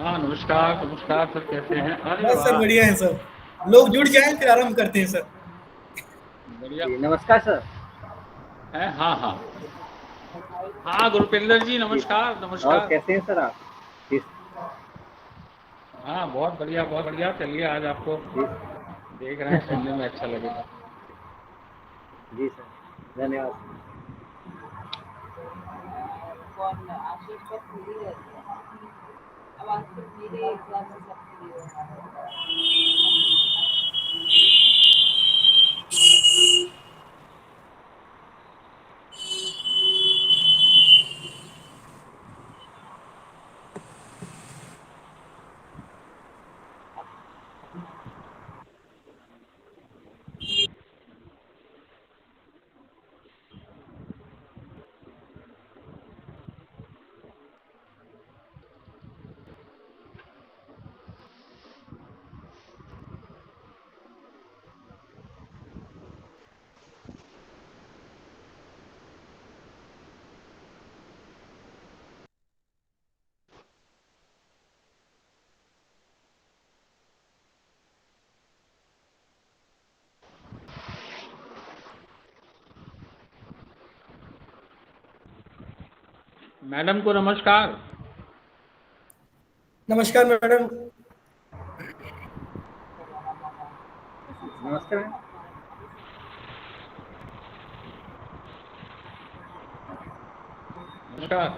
हाँ, नमस्कार, नमस्कार सर, कैसे हैं? अरे बस सर वाह! बढ़िया है सर। लोग जुड़ जाएं फिर आरंभ करते हैं सर। बढ़िया जी, नमस्कार सर। है। हाँ, हाँ। हाँ, गुरुपेंद्र जी जी, नमस्कार, और नमस्कार। कैसे हैं सर आप? जी, हाँ, बहुत बढ़िया, बहुत बढ़िया। चलिए आज आपको जी, देख रहे हैं, सुनने में अच्छा लगेगा। जी सर, धन्यवाद। मैडम को नमस्कार। नमस्कार मैडम। नमस्कार। नमस्कार।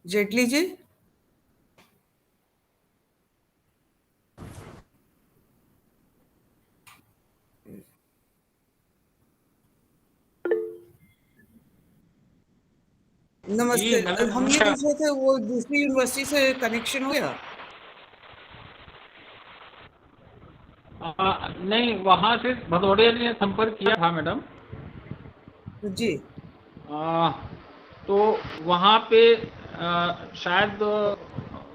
जेटली जी। जी, नमस्ते। मैडम हम ये नमस्कार। पूछ रहे थे वो दूसरी यूनिवर्सिटी से कनेक्शन हो गया? नहीं, वहाँ से भदौड़िया ने संपर्क किया था मैडम। जी। आ, तो वहाँ पे शायद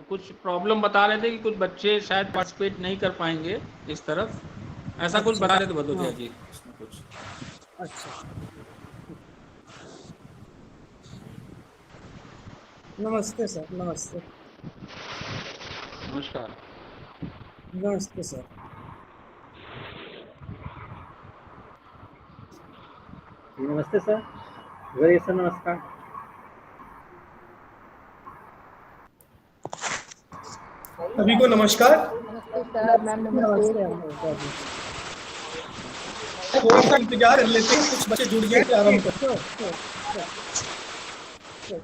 कुछ प्रॉब्लम बता रहे थे कि कुछ बच्चे शायद पार्टिसिपेट नहीं कर पाएंगे इस तरफ। ऐसा कुछ अच्छा। बता रहे थे भदौरिया हाँ। जी उसमें कुछ। अच्छा। नमस्ते सर। नमस्ते। नमस्कार। नमस्ते सर। जी, नमस्ते सर। गौरी सर, नमस्कार। सभी को नमस्कार। नमस्ते सर, मैम नमस्ते। नमस्ते अमृता जी। थोड़ा सा इंतजार कर लेते हैं, कुछ बच्चे जुड़ जाएं फिर आरंभ करते श्योर श्योर श्योर श्योर।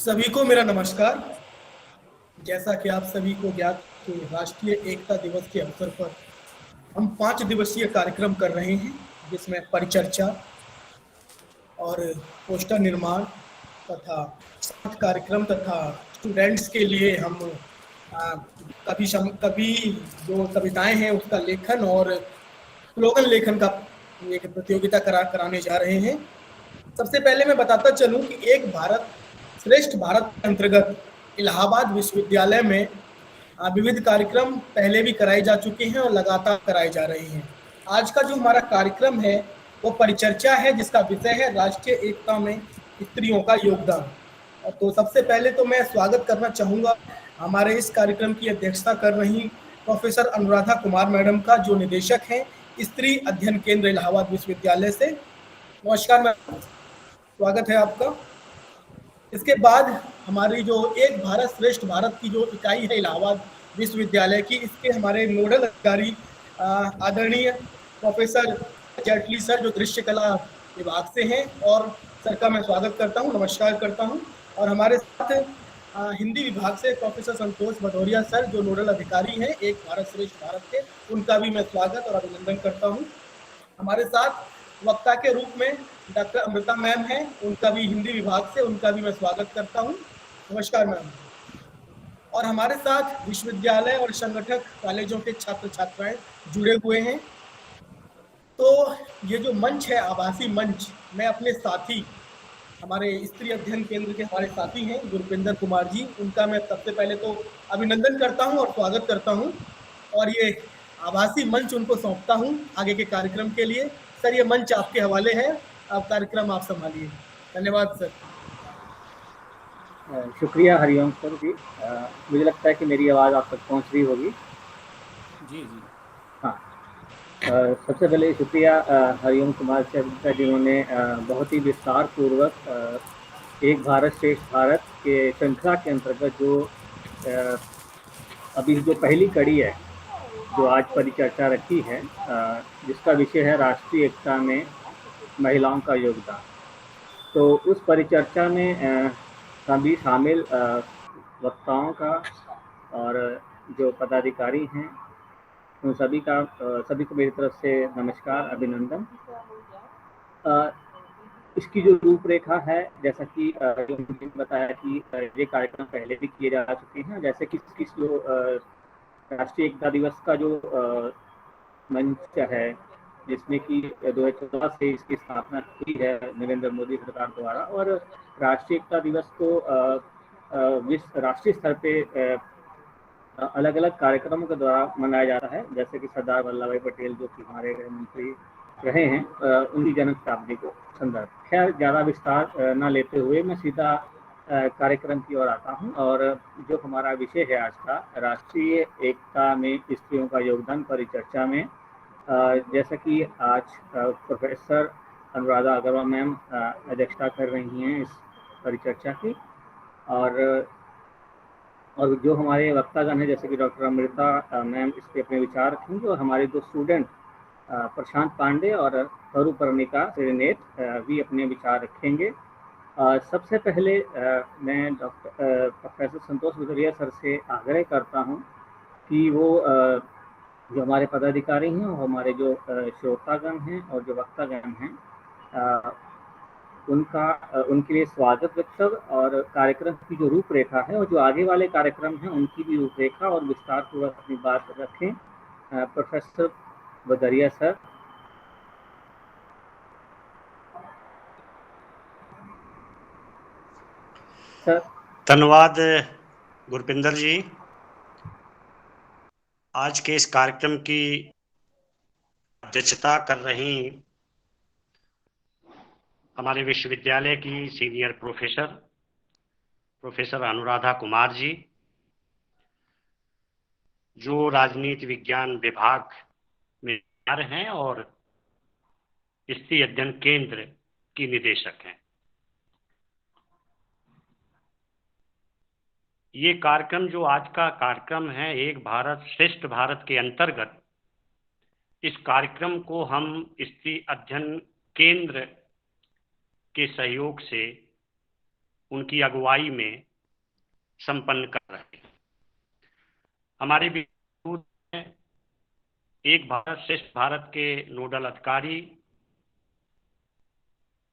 सभी को मेरा नमस्कार। जैसा कि आप सभी को ज्ञात कि राष्ट्रीय एकता दिवस के अवसर पर हम 5 दिवसीय कार्यक्रम कर रहे हैं, जिसमें परिचर्चा और पोस्टर निर्माण तथा साथ कार्यक्रम तथा स्टूडेंट्स के लिए हम कभी जो कविताएं हैं उसका लेखन और स्लोगन लेखन का एक प्रतियोगिता कराने जा रहे हैं। सबसे पहले मैं बताता चलूं कि एक भारत श्रेष्ठ भारत के अंतर्गत इलाहाबाद विश्वविद्यालय में विविध कार्यक्रम पहले भी कराए जा चुके हैं और लगातार कराए जा रहे हैं। आज का जो हमारा कार्यक्रम है वो परिचर्चा है, जिसका विषय है राष्ट्रीय एकता में स्त्रियों का योगदान। तो सबसे पहले तो मैं स्वागत करना चाहूँगा हमारे इस कार्यक्रम की अध्यक्षता कर रही प्रोफेसर अनुराधा कुमार मैडम का, जो निदेशक हैं स्त्री अध्ययन केंद्र इलाहाबाद विश्वविद्यालय से। नमस्कार मैम, स्वागत है आपका। इसके बाद हमारी जो एक भारत श्रेष्ठ भारत की जो इकाई है इलाहाबाद विश्वविद्यालय की, इसके हमारे नोडल अधिकारी आदरणीय प्रोफेसर जेटली सर, जो दृश्य कला विभाग से हैं, और सर का मैं स्वागत करता हूं, नमस्कार करता हूं। और हमारे साथ हिंदी विभाग से प्रोफेसर संतोष भदौरिया सर, जो नोडल अधिकारी हैं एक भारत श्रेष्ठ भारत के, उनका भी मैं स्वागत और अभिनंदन करता हूं। हमारे साथ वक्ता के रूप में डॉक्टर अमृता मैम हैं, उनका भी हिंदी विभाग से, उनका भी मैं स्वागत करता हूं, नमस्कार मैम। और हमारे साथ विश्वविद्यालय और संगठक कॉलेजों के छात्र छात्राएं जुड़े हुए हैं। तो ये जो मंच है, आभासी मंच, मैं अपने साथी हमारे स्त्री अध्ययन केंद्र के हमारे साथी हैं गुरपिंदर कुमार जी, उनका मैं सबसे पहले तो अभिनंदन करता हूं और स्वागत करता हूं, और ये आभासी मंच उनको सौंपता हूं आगे के कार्यक्रम के लिए। सर, ये मंच आपके हवाले है, आप कार्यक्रम आप संभालिए। धन्यवाद सर। शुक्रिया हरिओम सर जी। मुझे लगता है कि मेरी आवाज़ आप तक पहुंच रही होगी। जी जी हाँ, सबसे पहले शुक्रिया हरिओम कुमार सर का, जिन्होंने बहुत ही विस्तार पूर्वक एक भारत श्रेष्ठ भारत के श्रृंखला के अंतर्गत जो अभी जो पहली कड़ी है, जो आज परिचर्चा रखी है, जिसका विषय है राष्ट्रीय एकता में महिलाओं का योगदान। तो उस परिचर्चा में सभी शामिल वक्ताओं का और जो पदाधिकारी हैं उन सभी को मेरी तरफ से नमस्कार, अभिनंदन। इसकी जो रूपरेखा है, जैसा कि जो मुझे बताया कि ये कार्यक्रम पहले भी किए जा चुके हैं, जैसे कि जो राष्ट्रीय एकता दिवस का जो मंच है, जिसमें कि 2014 से इसकी स्थापना हुई है नरेंद्र मोदी सरकार द्वारा, और राष्ट्रीय एकता दिवस को राष्ट्रीय स्तर पे अलग अलग कार्यक्रमों के द्वारा मनाया जाता है, जैसे कि सरदार वल्लभ भाई पटेल, जो कि हमारे गृह मंत्री रहे हैं, उनकी जन्म शताब्दी को संदर्भ। खैर, ज़्यादा विस्तार न लेते हुए मैं सीधा कार्यक्रम की ओर आता हूं, और जो हमारा विषय है आज का, राष्ट्रीय एकता में स्त्रियों का योगदान, परिचर्चा में जैसा कि आज प्रोफेसर अनुराधा अग्रवाल मैम अध्यक्षता कर रही हैं इस परिचर्चा की, और जो हमारे वक्तागण हैं, जैसे कि डॉक्टर अमृता मैम इस पर अपने विचार रखेंगे, और हमारे दो स्टूडेंट प्रशांत पांडे और थरू पर्णिका श्रीनेत भी अपने विचार रखेंगे। सबसे पहले मैं डॉक्टर प्रोफेसर संतोष भदौरिया सर से आग्रह करता हूं कि वो जो हमारे पदाधिकारी हैं और हमारे जो श्रोतागण हैं और जो वक्तागण हैं, उनके लिए स्वागत वक्तव्य और कार्यक्रम की जो रूपरेखा है और जो आगे वाले कार्यक्रम हैं उनकी भी रूपरेखा और विस्तार पूर्वक अपनी बात रखें। Professor Bhadauria sir. सर। धन्यवाद गुरपिंदर जी। आज के इस कार्यक्रम की अध्यक्षता कर रही हमारे विश्वविद्यालय की सीनियर प्रोफेसर अनुराधा कुमार जी, जो राजनीति विज्ञान विभाग में हैं और स्त्री अध्ययन केंद्र की निदेशक हैं। ये कार्यक्रम, जो आज का कार्यक्रम है एक भारत श्रेष्ठ भारत के अंतर्गत, इस कार्यक्रम को हम स्त्री अध्ययन केंद्र के सहयोग से उनकी अगुवाई में संपन्न कर रहे हैं। हमारे बीच एक भारत श्रेष्ठ भारत के नोडल अधिकारी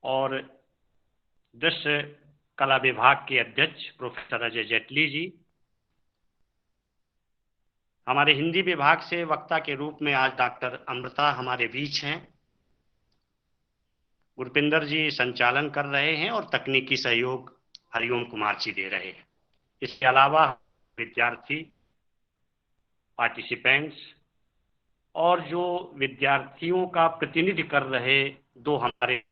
और दृश्य कला विभाग के अध्यक्ष प्रोफेसर अजय जेटली जी, हमारे हिंदी विभाग से वक्ता के रूप में आज डॉक्टर अमृता हमारे बीच हैं, गुरपिंदर जी संचालन कर रहे हैं और तकनीकी सहयोग हरिओम कुमार जी दे रहे हैं। इसके अलावा विद्यार्थी, पार्टिसिपेंट्स और जो विद्यार्थियों का प्रतिनिधि कर रहे दो हमारे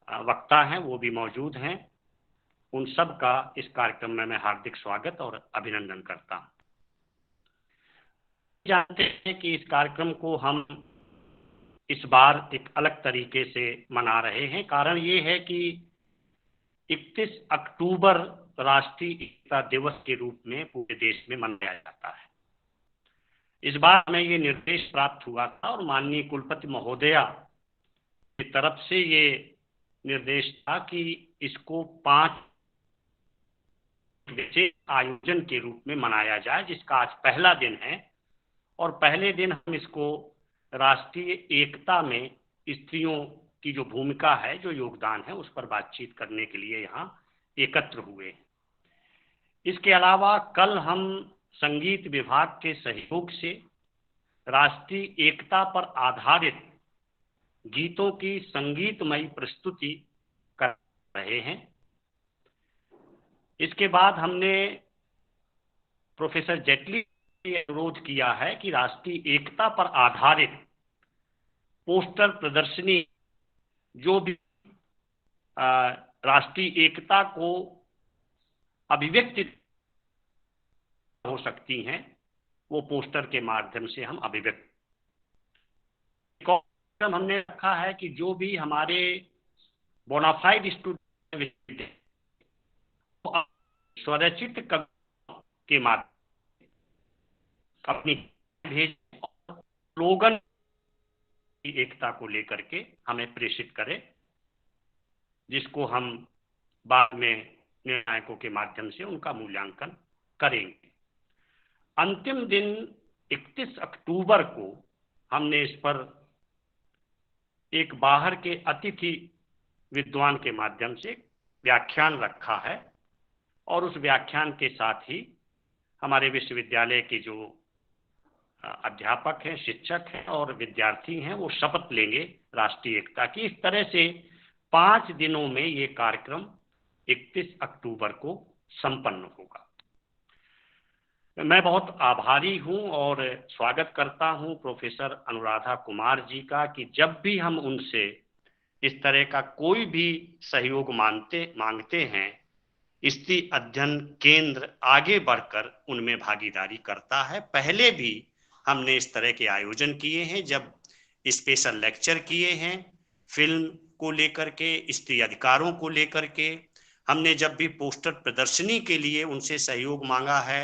वक्ता हैं वो भी मौजूद हैं। उन सब का इस कार्यक्रम में मैं हार्दिक स्वागत और अभिनंदन करता हूं। जानते हैं कि इस कार्यक्रम को हम इस बार एक अलग तरीके से मना रहे हैं। कारण ये है कि 31 अक्टूबर राष्ट्रीय एकता दिवस के रूप में पूरे देश में मनाया जाता है। इस बार हमें ये निर्देश प्राप्त हुआ था और माननीय कुलपति महोदया की तरफ से ये निर्देश था कि इसको 5 दिवसीय आयोजन के रूप में मनाया जाए, जिसका आज पहला दिन है। और पहले दिन हम इसको राष्ट्रीय एकता में स्त्रियों की जो भूमिका है, जो योगदान है, उस पर बातचीत करने के लिए यहाँ एकत्र हुए। इसके अलावा कल हम संगीत विभाग के सहयोग से राष्ट्रीय एकता पर आधारित गीतों की संगीतमयी प्रस्तुति कर रहे हैं। इसके बाद हमने प्रोफेसर जेटली से अनुरोध किया है कि राष्ट्रीय एकता पर आधारित पोस्टर प्रदर्शनी जो भी राष्ट्रीय एकता को अभिव्यक्ति हो सकती हैं, वो पोस्टर के माध्यम से हम अभिव्यक्त। हमने रखा है कि जो भी हमारे बोनाफाइड स्टूडेंट स्वरचित कविता के माध्यम अपनी भेज और स्लोगन की एकता को लेकर के हमें प्रेषित करें, जिसको हम बाद में निर्णायकों के माध्यम से उनका मूल्यांकन करेंगे। अंतिम दिन 31 अक्टूबर को हमने इस पर एक बाहर के अतिथि विद्वान के माध्यम से व्याख्यान रखा है और उस व्याख्यान के साथ ही हमारे विश्वविद्यालय के जो अध्यापक हैं, शिक्षक हैं और विद्यार्थी हैं, वो शपथ लेंगे राष्ट्रीय एकता की। इस तरह से 5 दिनों में ये कार्यक्रम 31 अक्टूबर को संपन्न होगा। मैं बहुत आभारी हूं और स्वागत करता हूं प्रोफेसर अनुराधा कुमार जी का कि जब भी हम उनसे इस तरह का कोई भी सहयोग मांगते हैं, स्त्री अध्ययन केंद्र आगे बढ़कर उनमें भागीदारी करता है। पहले भी हमने इस तरह के आयोजन किए हैं, जब स्पेशल लेक्चर किए हैं फिल्म को लेकर के, स्त्री अधिकारों को लेकर के। हमने जब भी पोस्टर प्रदर्शनी के लिए उनसे सहयोग मांगा है,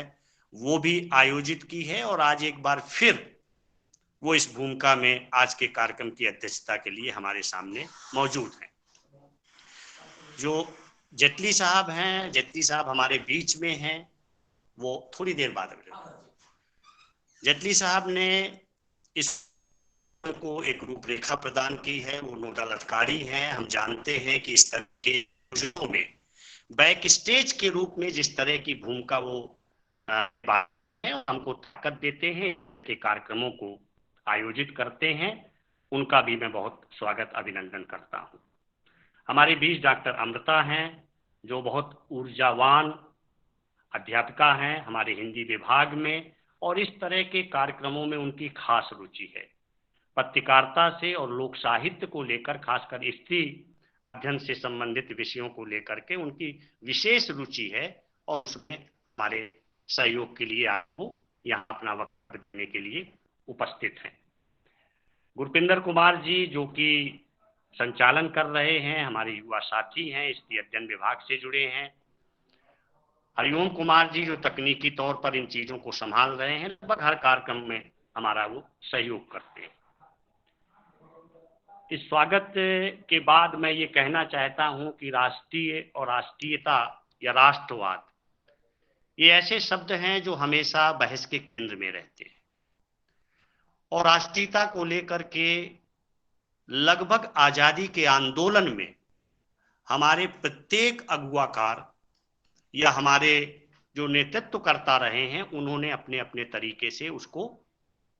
वो भी आयोजित की है। और आज एक बार फिर वो इस भूमिका में आज के कार्यक्रम की अध्यक्षता के लिए हमारे सामने मौजूद हैं। जो जेटली साहब हैं, जेटली साहब हमारे बीच में हैं, वो थोड़ी देर बाद जेटली साहब ने इस को एक रूपरेखा प्रदान की है। वो नोडल अधिकारी हैं। हम जानते हैं कि इस तरह के योजनाओं में बैक स्टेज के रूप में जिस तरह की भूमिका वो हमको ताकत देते हैं, के कार्यक्रमों को आयोजित करते हैं, उनका भी मैं बहुत स्वागत अभिनंदन करता हूं। हमारे बीच डॉक्टर अमृता हैं, जो बहुत ऊर्जावान अध्यापिका हैं हमारे हिंदी विभाग में, और इस तरह के कार्यक्रमों में उनकी खास रुचि है। पत्रकारिता से और लोक साहित्य को लेकर, खासकर स्त्री अध्ययन से संबंधित विषयों को लेकर के उनकी विशेष रुचि है और उसमें हमारे सहयोग के लिए आपको यहाँ अपना वक्त देने के लिए उपस्थित हैं। गुरपिंदर कुमार जी जो कि संचालन कर रहे हैं, हमारे युवा साथी हैं, स्त्री अध्ययन विभाग से जुड़े हैं। हरिओम कुमार जी जो तकनीकी तौर पर इन चीजों को संभाल रहे हैं, लगभग हर कार्यक्रम में हमारा वो सहयोग करते हैं। इस स्वागत के बाद मैं ये कहना चाहता हूं कि राष्ट्रीय और राष्ट्रीयता या राष्ट्रवाद ये ऐसे शब्द हैं जो हमेशा बहस के केंद्र में रहते हैं, और राष्ट्रीयता को लेकर के लगभग आजादी के आंदोलन में हमारे प्रत्येक अगुवाकार या हमारे जो नेतृत्व करता रहे हैं उन्होंने अपने अपने तरीके से उसको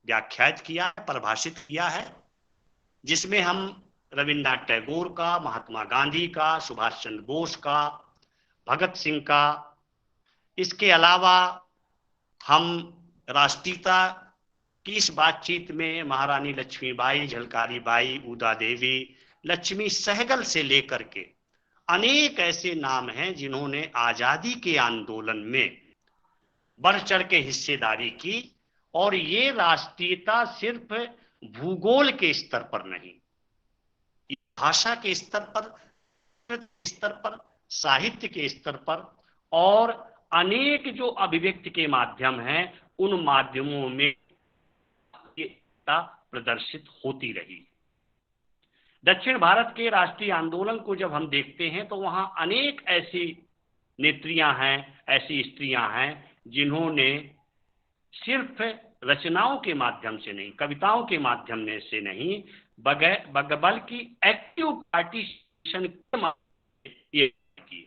व्याख्यात किया है, परिभाषित किया है, जिसमें हम रविन्द्रनाथ टैगोर का, महात्मा गांधी का, सुभाष चंद्र बोस का, भगत सिंह का, इसके अलावा हम राष्ट्रीयता की इस बातचीत में महारानी लक्ष्मीबाई, झलकारी बाई, उदा देवी, लक्ष्मी सहगल से लेकर के अनेक ऐसे नाम हैं जिन्होंने आजादी के आंदोलन में बढ़ चढ़ के हिस्सेदारी की। और ये राष्ट्रीयता सिर्फ भूगोल के स्तर पर नहीं, भाषा के स्तर पर, साहित्य के स्तर पर और अनेक जो अभिव्यक्ति के माध्यम हैं उन माध्यमों में एकता प्रदर्शित होती रही। दक्षिण भारत के राष्ट्रीय आंदोलन को जब हम देखते हैं तो वहां अनेक ऐसी नेत्रियां हैं, ऐसी स्त्रियां हैं जिन्होंने सिर्फ रचनाओं के माध्यम से नहीं, कविताओं के माध्यम से नहीं, बल्कि एक्टिव पार्टिसिपेशन के माध्यम से ये की है।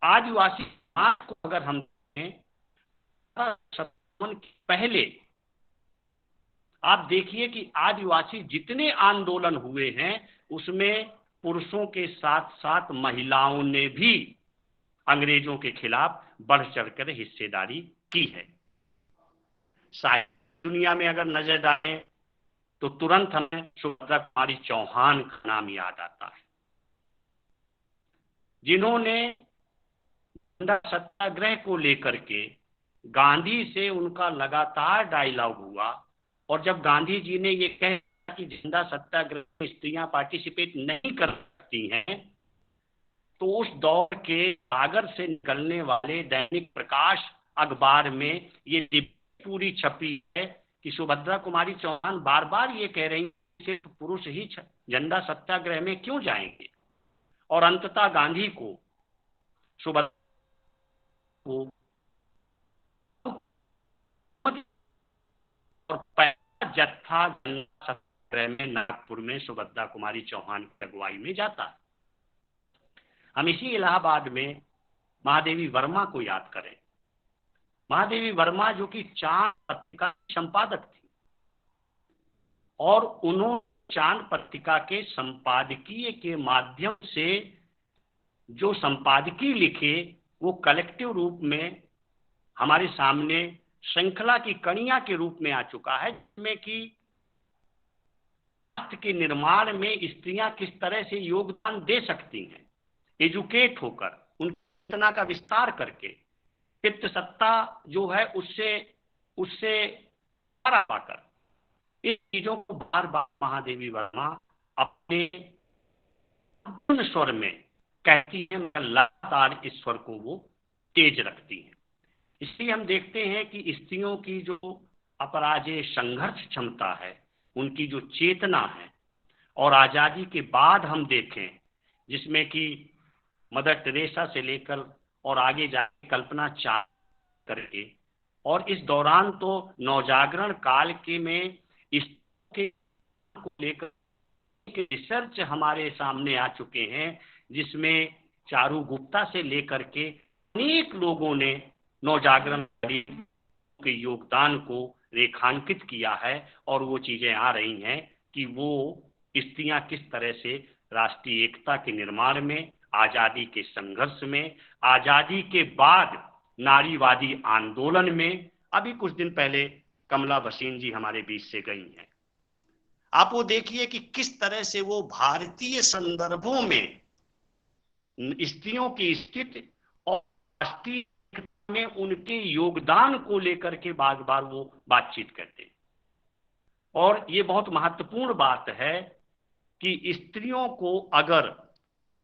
आदिवासी समाज को अगर हम देखें पहले आप देखिए कि आदिवासी जितने आंदोलन हुए हैं उसमें पुरुषों के साथ साथ महिलाओं ने भी अंग्रेजों के खिलाफ बढ़ चढ़कर हिस्सेदारी की है। साहित्य दुनिया में अगर नजर डालें तो तुरंत हमें सुभद्रा कुमारी चौहान का नाम याद आता है, जिन्होंने झंडा सत्याग्रह को लेकर के गांधी से उनका लगातार डायलॉग हुआ, और जब गांधी जी ने ये कहा कि झंडा सत्याग्रह में स्त्रियां पार्टिसिपेट नहीं कर सकती हैं, तो उस दौर के सागर से निकलने वाले दैनिक प्रकाश अखबार में ये पूरी छपी है कि सुभद्रा कुमारी चौहान बार बार ये कह रही हैं सिर्फ पुरुष ही झंडा सत्याग्रह में क्यों जाएंगे, और अंततः गांधी को सुभद्रा को और पहला जत्था झंडा सत्याग्रह में नागपुर में सुभद्रा कुमारी चौहान की अगुवाई में जाता है। हम इसी इलाहाबाद में महादेवी वर्मा को याद करें। महादेवी वर्मा जो कि चांद पत्रिका की संपादक थी, और उन्होंने चांद पत्रिका के संपादकीय के माध्यम से जो संपादकीय लिखे वो कलेक्टिव रूप में हमारे सामने श्रृंखला की कड़ियां के रूप में आ चुका है, जिसमें कि राष्ट्र के निर्माण में स्त्रियां किस तरह से योगदान दे सकती हैं, एजुकेट होकर, उनकी चेतना का विस्तार करके, पितृ सत्ता जो है उससे पाकर, इस चीजों को बार बार महादेवी वर्मा अपने स्वर में कहती है, लगातार इस स्वर को वो तेज रखती है। इसलिए हम देखते हैं कि स्त्रियों की जो अपराजेय संघर्ष क्षमता है, उनकी जो चेतना है, और आजादी के बाद हम देखें जिसमें कि मदर टेरेसा से लेकर और आगे जाके कल्पना चावला करके, और इस दौरान तो नवजागरण काल के में इसके को लेकर रिसर्च हमारे सामने आ चुके हैं, जिसमें चारू गुप्ता से लेकर के अनेक लोगों ने नवजागरण के योगदान को रेखांकित किया है, और वो चीजें आ रही हैं कि वो स्त्रियां किस तरह से राष्ट्रीय एकता के निर्माण में, आजादी के संघर्ष में, आजादी के बाद नारीवादी आंदोलन में, अभी कुछ दिन पहले कमला भसीन जी हमारे बीच से गई हैं। आप वो देखिए कि किस तरह से वो भारतीय संदर्भों में स्त्रियों की स्थिति और राष्ट्रीय में उनके योगदान को लेकर के बार बार वो बातचीत करते हैं। और ये बहुत महत्वपूर्ण बात है कि स्त्रियों को अगर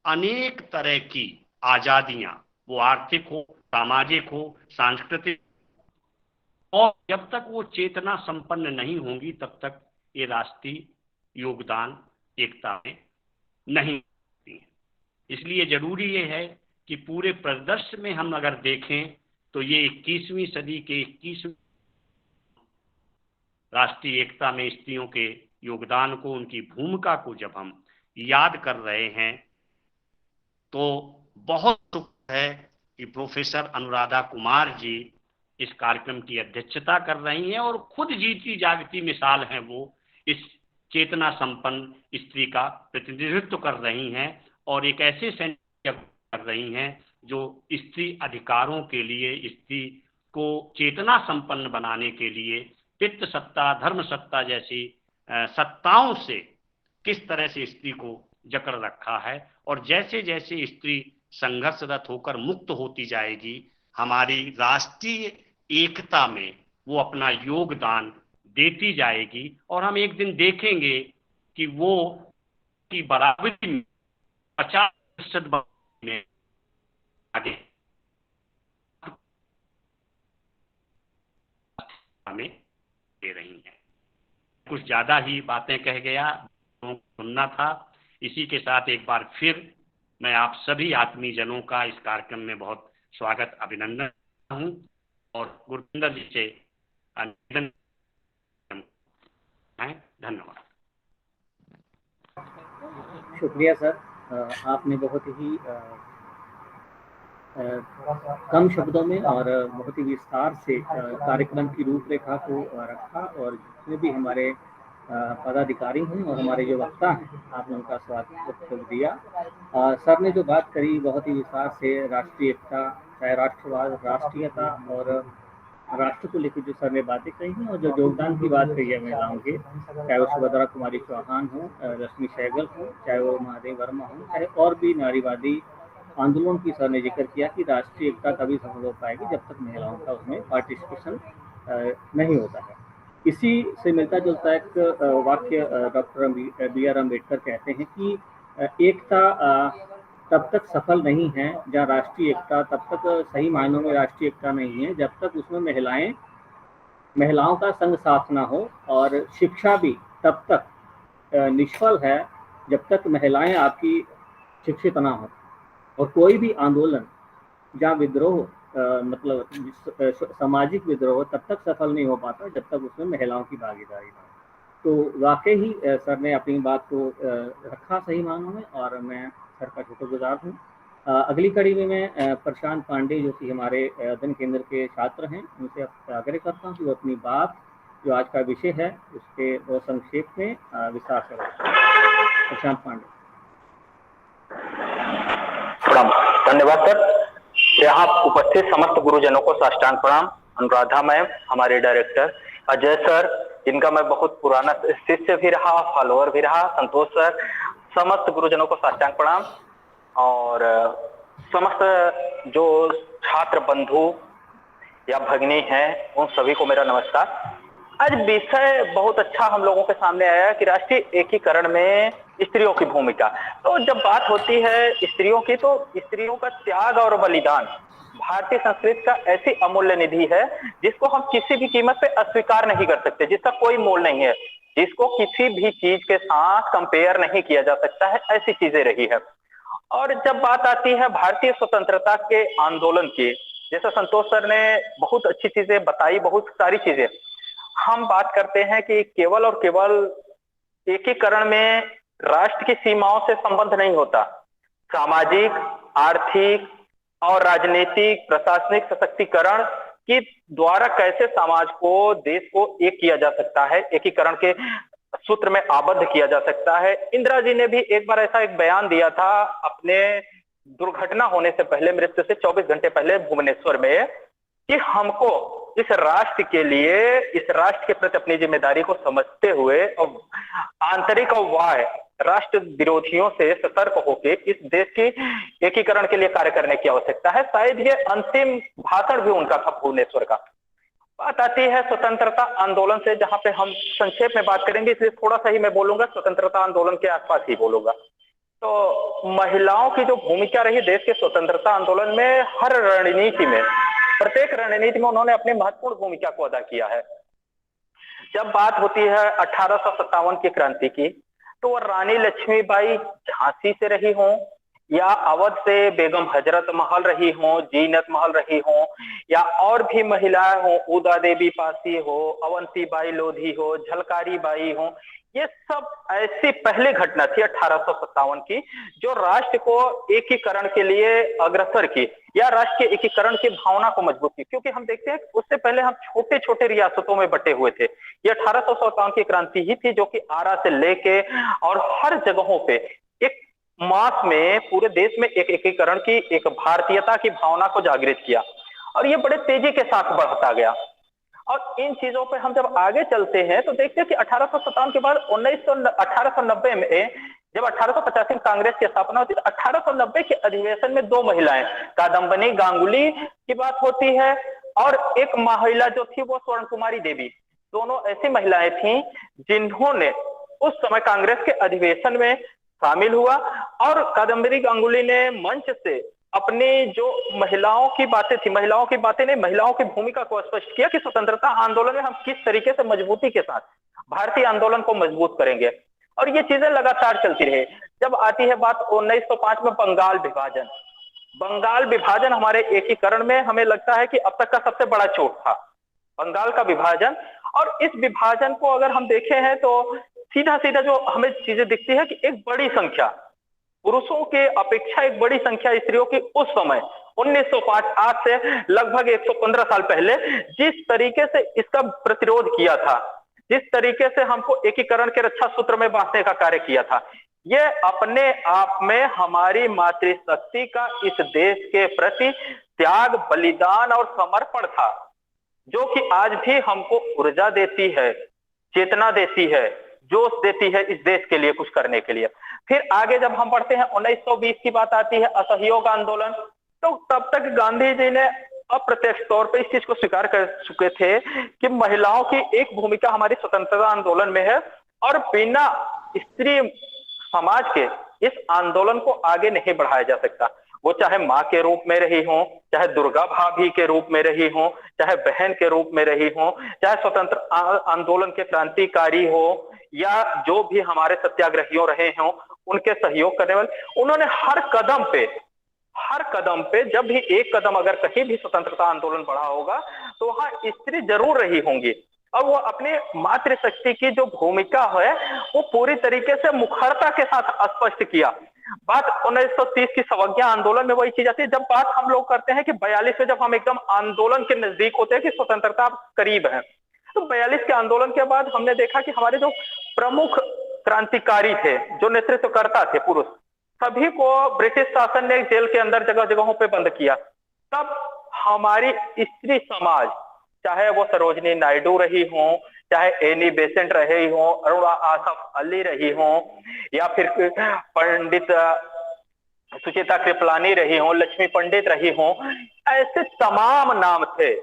अनेक तरह की आजादियां, वो आर्थिक हो, सामाजिक हो, सांस्कृतिक, और जब तक वो चेतना संपन्न नहीं होंगी तब तक ये राष्ट्रीय योगदान एकता में नहीं होती है। इसलिए जरूरी ये है कि पूरे परिदृश्य में हम अगर देखें तो ये 21वीं सदी के 21वीं राष्ट्रीय एकता में स्त्रियों के योगदान को, उनकी भूमिका को जब हम याद कर रहे हैं तो बहुत दुख है कि प्रोफेसर अनुराधा कुमार जी इस कार्यक्रम की अध्यक्षता कर रही हैं और खुद जीती जागती मिसाल हैं। वो इस चेतना संपन्न स्त्री का प्रतिनिधित्व कर रही हैं और एक ऐसे सैन्य कर रही हैं जो स्त्री अधिकारों के लिए, स्त्री को चेतना संपन्न बनाने के लिए पितृ सत्ता, धर्म सत्ता जैसी सत्ताओं से किस तरह से स्त्री को जकड़ रखा है। और जैसे जैसे स्त्री संघर्षरत होकर मुक्त होती जाएगी, हमारी राष्ट्रीय एकता में वो अपना योगदान देती जाएगी और हम एक दिन देखेंगे कि वो की बराबरी में 50% में आगे हमें दे रही हैं। कुछ ज्यादा ही बातें कह गया, सुनना था। इसी के साथ एक बार फिर मैं आप सभी आत्मीय जनों का इस कार्यक्रम में बहुत स्वागत, अभिनंदन हूं और गुरविंदर जी से निवेदन है। धन्यवाद। शुक्रिया सर, आपने बहुत ही कम शब्दों में और बहुत ही विस्तार से कार्यक्रम की रूपरेखा को रखा और जितने भी हमारे पदाधिकारी हैं और हमारे जो वक्ता हैं आपने उनका स्वागत दिया। सर ने जो बात करी बहुत ही विस्तार से राष्ट्रीय एकता, चाहे राष्ट्रवाद, राष्ट्रीयता और राष्ट्र को लेकर जो सर ने बातें कही हैं और जो योगदान की बात कही है महिलाओं के, चाहे वो सुभद्रा कुमारी चौहान हो, रश्मि सहगल हो, चाहे वो महादेव वर्मा हो, चाहे और भी नारीवादी आंदोलन की सर ने जिक्र किया कि राष्ट्रीय एकता तभी सफल हो पाएगी जब तक महिलाओं का उसमें पार्टिसिपेशन नहीं होता है। इसी से मिलता जुलता एक वाक्य डॉक्टर BR अम्बेडकर कहते हैं कि एकता तब तक सफल नहीं है, जहाँ राष्ट्रीय एकता तब तक सही मायनों में राष्ट्रीय एकता नहीं है जब तक उसमें महिलाओं का संग साथ ना हो, और शिक्षा भी तब तक निष्फल है जब तक महिलाएं आपकी शिक्षित ना हो। और कोई भी आंदोलन जहाँ विद्रोह मतलब सामाजिक विद्रोह तब तक सफल नहीं हो पाता जब तक उसमें महिलाओं की भागीदारी ना हो। तो वाकई ही सर ने अपनी बात को रखा सही मानों में और मैं सर का शुक्रगुजार हूँ। अगली कड़ी में मैं प्रशांत पांडे जो कि हमारे अध्ययन केंद्र के छात्र हैं, उनसे आग्रह करता हूँ कि वो अपनी बात जो आज का विषय है उसके बहुत संक्षेप में विस्तार से प्रशांत पांडे। धन्यवाद सर। यहाँ उपस्थित समस्त गुरुजनों को साष्टांग प्रणाम। अनुराधा मैम, हमारे डायरेक्टर, अजय सर जिनका मैं बहुत पुराना शिष्य भी रहा, फॉलोअर भी रहा, संतोष सर, समस्त गुरुजनों को साष्टांग प्रणाम और समस्त जो छात्र बंधु या भगिनी हैं उन सभी को मेरा नमस्कार। आज विषय बहुत अच्छा हम लोगों के सामने आया कि राष्ट्रीय एकीकरण में स्त्रियों की भूमिका। तो जब बात होती है स्त्रियों की तो स्त्रियों का त्याग और बलिदान भारतीय संस्कृति का ऐसी अमूल्य निधि है जिसको हम किसी भी कीमत पे अस्वीकार नहीं कर सकते, जिसका कोई मोल नहीं है, जिसको किसी भी चीज के साथ कंपेयर नहीं किया जा सकता है, ऐसी चीजें रही है। और जब बात आती है भारतीय स्वतंत्रता के आंदोलन की, जैसा संतोष सर ने बहुत अच्छी चीजें बताई, बहुत सारी चीजें हम बात करते हैं कि केवल और केवल एकीकरण में राष्ट्र की सीमाओं से संबंध नहीं होता, सामाजिक, आर्थिक और राजनीतिक प्रशासनिक सशक्तिकरण के द्वारा कैसे समाज को, देश को एक किया जा सकता है, एकीकरण के सूत्र में आबद्ध किया जा सकता है। इंदिरा जी ने भी एक बार ऐसा एक बयान दिया था अपने दुर्घटना होने से पहले, मृत्यु से 24 घंटे पहले भुवनेश्वर में, कि हमको इस राष्ट्र के लिए, इस राष्ट्र के प्रति अपनी जिम्मेदारी को समझते हुए और आंतरिक और बाह्य राष्ट्र विरोधियों से सतर्क होकर इस देश की एकीकरण के लिए कार्य करने की आवश्यकता है। शायद ये अंतिम भाषण भी उनका था भुवनेश्वर का। बात आती है स्वतंत्रता आंदोलन से, जहां पे हम संक्षेप में बात करेंगे, इसलिए थोड़ा सा ही मैं बोलूंगा, स्वतंत्रता आंदोलन के आसपास ही बोलूंगा। तो महिलाओं की जो भूमिका रही देश के स्वतंत्रता आंदोलन में, हर रणनीति में, प्रत्येक रणनीति में उन्होंने अपनी महत्वपूर्ण भूमिका को अदा किया है। जब बात होती है 1857 की क्रांति की, तो रानी लक्ष्मीबाई झांसी से रही हो, या अवध से बेगम हजरत महल रही हो, जीनत महल रही हो, या और भी महिलाएं हो, उदा देवी पासी हो, अवंती बाई लोधी हो, झलकारी बाई हो, ये सब ऐसी पहली घटना थी 1857 की जो राष्ट्र को एकीकरण के लिए अग्रसर की, या राष्ट्र के एकीकरण की भावना को मजबूत की। क्योंकि हम देखते हैं उससे पहले हम छोटे छोटे रियासतों में बटे हुए थे। ये 1857 की क्रांति ही थी जो कि आरा से लेके और हर जगहों पे एक मास में पूरे देश में एक एकीकरण की, एक भारतीयता की भावना को जागृत किया, और ये बड़े तेजी के साथ बढ़ता गया। और इन चीजों पे हम जब आगे चलते हैं तो देखते हैं कि 1857 के बाद 1890 में जब 1885 में कांग्रेस की स्थापना होती है, तो 1890 के अधिवेशन में दो महिलाएं, कादम्बनी गांगुली की बात होती है, और एक महिला जो थी वो स्वर्ण कुमारी देवी। दोनों ऐसी महिलाएं थीं जिन्होंने उस समय कांग्रेस के अधिवेशन में शामिल हुआ, और कादम्बरी गांगुली ने मंच से अपनी जो महिलाओं की बातें थी, महिलाओं की बातें नहीं, महिलाओं की भूमिका को स्पष्ट किया कि स्वतंत्रता आंदोलन में हम किस तरीके से मजबूती के साथ भारतीय आंदोलन को मजबूत करेंगे। और ये चीजें लगातार चलती रही। जब आती है बात 1905 में बंगाल विभाजन, बंगाल विभाजन हमारे एकीकरण में हमें लगता है कि अब तक का सबसे बड़ा चोट था, बंगाल का विभाजन। और इस विभाजन को अगर हम देखे हैं तो सीधा सीधा जो हमें चीजें दिखती है कि एक बड़ी संख्या पुरुषों के अपेक्षा एक बड़ी संख्या स्त्रियों की उस समय 1905, आज से लगभग 115 साल पहले जिस तरीके से इसका प्रतिरोध किया था, जिस तरीके से हमको एकीकरण के रक्षा सूत्र में बांधने का कार्य किया था, ये अपने आप में हमारी मातृशक्ति का इस देश के प्रति त्याग, बलिदान और समर्पण था, जो कि आज भी हमको ऊर्जा देती है, चेतना देती है, जोश देती है इस देश के लिए कुछ करने के लिए। फिर आगे जब हम बढ़ते हैं 1920 की बात आती है, असहयोग आंदोलन, तो तब तक गांधी जी ने अप्रत्यक्ष तौर पर इस चीज को स्वीकार कर चुके थे कि महिलाओं की एक भूमिका हमारी स्वतंत्रता आंदोलन में है, और बिना स्त्री समाज के इस आंदोलन को आगे नहीं बढ़ाया जा सकता। वो चाहे माँ के रूप में रही हो, चाहे दुर्गा भाभी के रूप में रही हो, चाहे बहन के रूप में रही हो, चाहे स्वतंत्र आंदोलन के क्रांतिकारी हो, या जो भी हमारे सत्याग्रहियों रहे हों उनके सहयोग करने वाले, उन्होंने हर कदम पे जब भी एक कदम अगर कहीं भी स्वतंत्रता आंदोलन बढ़ा होगा तो वहां स्त्री जरूर रही होंगी, और वो अपने मातृशक्ति की जो भूमिका है वो पूरी तरीके से मुखरता के साथ स्पष्ट किया। बात 1930 की सवज्ञा आंदोलन में वही चीज आती है। जब बात हम लोग करते हैं कि 42 में जब हम एकदम आंदोलन के नजदीक होते हैं कि स्वतंत्रता करीब है, तो 42 के आंदोलन के बाद हमने देखा कि हमारे जो प्रमुख क्रांतिकारी थे, जो नेतृत्वकर्ता थे पुरुष, सभी को ब्रिटिश शासन ने जेल के अंदर जगह जगहों पे बंद किया। तब हमारी स्त्री समाज, चाहे वो सरोजनी नायडू रही हो, चाहे एनी बेसेंट रही हो, अरुणा आसफ अली रही हो, या फिर पंडित सुचेता कृपलानी रही हो, लक्ष्मी पंडित रही हो, ऐसे तमाम नाम थे,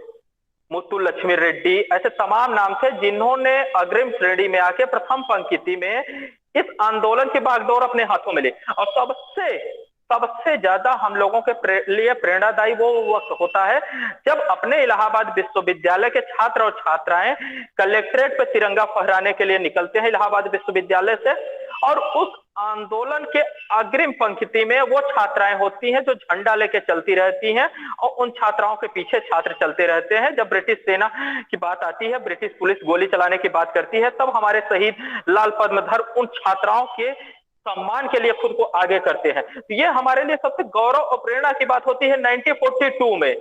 मुत्तु लक्ष्मी रेड्डी, ऐसे तमाम नाम थे जिन्होंने अग्रिम श्रेणी में आके प्रथम पंक्ति में इस आंदोलन की बागडोर अपने हाथों में ली। और सबसे ज्यादा हम लोगों के लिए प्रेरणादायी वो वक्त होता है जब अपने इलाहाबाद विश्वविद्यालय के छात्र और छात्राएं कलेक्ट्रेट पे तिरंगा फहराने के लिए निकलते हैं इलाहाबाद विश्वविद्यालय से, और उस आंदोलन के अग्रिम पंक्ति में वो छात्राएं होती हैं जो झंडा लेके चलती रहती हैं, और उन छात्राओं के पीछे छात्र चलते रहते हैं। जब ब्रिटिश सेना की बात आती है, ब्रिटिश पुलिस गोली चलाने की बात करती है, तब हमारे शहीद लाल पद्मधर उन छात्राओं के सम्मान के लिए खुद को आगे करते हैं। तो ये हमारे लिए सबसे गौरव और प्रेरणा की बात होती है। 1942 में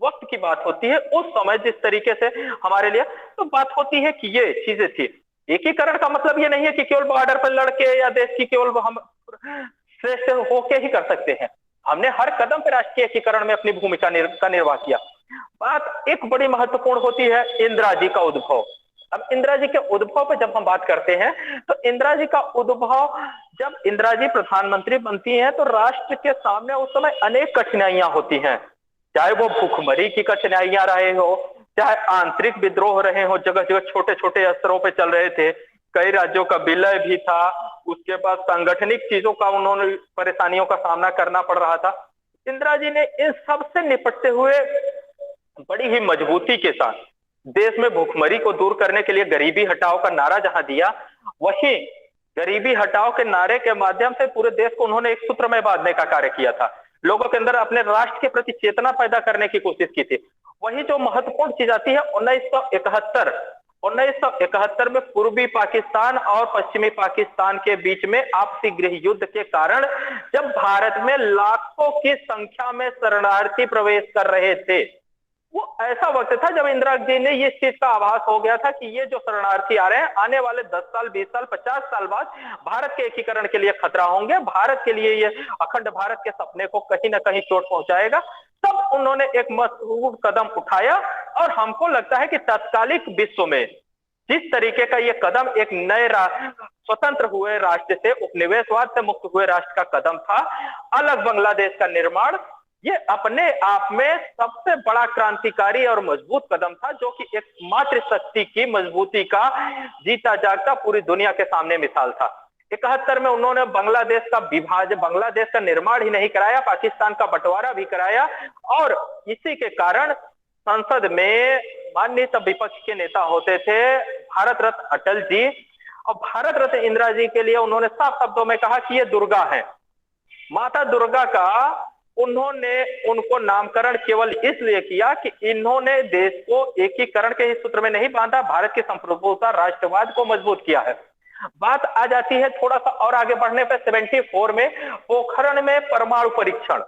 वक्त की बात होती है, उस समय जिस तरीके से हमारे लिए तो बात होती है कि ये चीजें थी। एकीकरण का मतलब ये नहीं है कि केवल बॉर्डर पर लड़के या देश की केवल हम श्रेष्ठ होके ही कर सकते हैं। हमने हर कदम पर राष्ट्रीय एकीकरण में अपनी भूमिका का निर्वाह किया। बात एक बड़ी महत्वपूर्ण होती है इंदिरा जी का उद्भव। अब इंदिरा जी के उद्भव पर जब हम बात करते हैं तो इंदिरा जी का उद्भव, जब इंदिरा जी प्रधानमंत्री बनती हैं तो राष्ट्र के सामने उस समय अनेक कठिनाइयां होती हैं, चाहे वो भूखमरी की कठिनाइयां रहे हो, चाहे आंतरिक विद्रोह रहे हो, जगह जगह छोटे छोटे स्तरों पे चल रहे थे, कई राज्यों का विलय भी था, उसके बाद सांगठनिक चीजों का उन्होंने परेशानियों का सामना करना पड़ रहा था। इंदिरा जी ने इन सब से निपटते हुए बड़ी ही मजबूती के साथ देश में भूखमरी को दूर करने के लिए गरीबी हटाओ का नारा जहां दिया, वहीं गरीबी हटाओ के नारे के माध्यम से पूरे देश को उन्होंने एक सूत्र में बांधने का कार्य किया था, लोगों के अंदर अपने राष्ट्र के प्रति चेतना पैदा करने की कोशिश की थी। वही जो महत्वपूर्ण चीज आती है 1971 में पूर्वी पाकिस्तान और पश्चिमी पाकिस्तान के बीच में आपसी गृह युद्ध के कारण जब भारत में लाखों की संख्या में शरणार्थी प्रवेश कर रहे थे, वो ऐसा वक्त था जब इंदिरा जी ने ये चीज का आभास हो गया था कि ये जो शरणार्थी आ रहे हैं आने वाले 10 साल 20 साल 50 साल बाद भारत के एकीकरण के लिए खतरा होंगे, भारत के लिए ये अखंड भारत के सपने को कहीं ना कहीं चोट पहुंचाएगा। तब उन्होंने एक महत्वपूर्ण कदम उठाया और हमको लगता है कि तत्कालिक विश्व में जिस तरीके का ये कदम एक नए स्वतंत्र हुए राष्ट्र से, उपनिवेशवाद से मुक्त हुए राष्ट्र का कदम था, अलग बांग्लादेश का निर्माण, ये अपने आप में सबसे बड़ा क्रांतिकारी और मजबूत कदम था, जो कि एक मातृशक्ति की मजबूती का जीता जागता पूरी दुनिया के सामने मिसाल था। 71 में उन्होंने बांग्लादेश का विभाजन, बांग्लादेश का निर्माण ही नहीं कराया, पाकिस्तान का बंटवारा भी कराया और इसी के कारण संसद में माननीय तब विपक्ष के नेता होते थे भारत रत्न अटल जी, और भारत रत्न इंदिरा जी के लिए उन्होंने साफ शब्दों में कहा कि ये दुर्गा है, माता दुर्गा का उन्होंने उनको नामकरण केवल इसलिए किया कि इन्होंने देश को एकीकरण के इस सूत्र में नहीं बांधा, भारत की संप्रभुता राष्ट्रवाद को मजबूत किया है। बात आ जाती है थोड़ा सा और आगे बढ़ने पे 74 में पोखरण में परमाणु परीक्षण।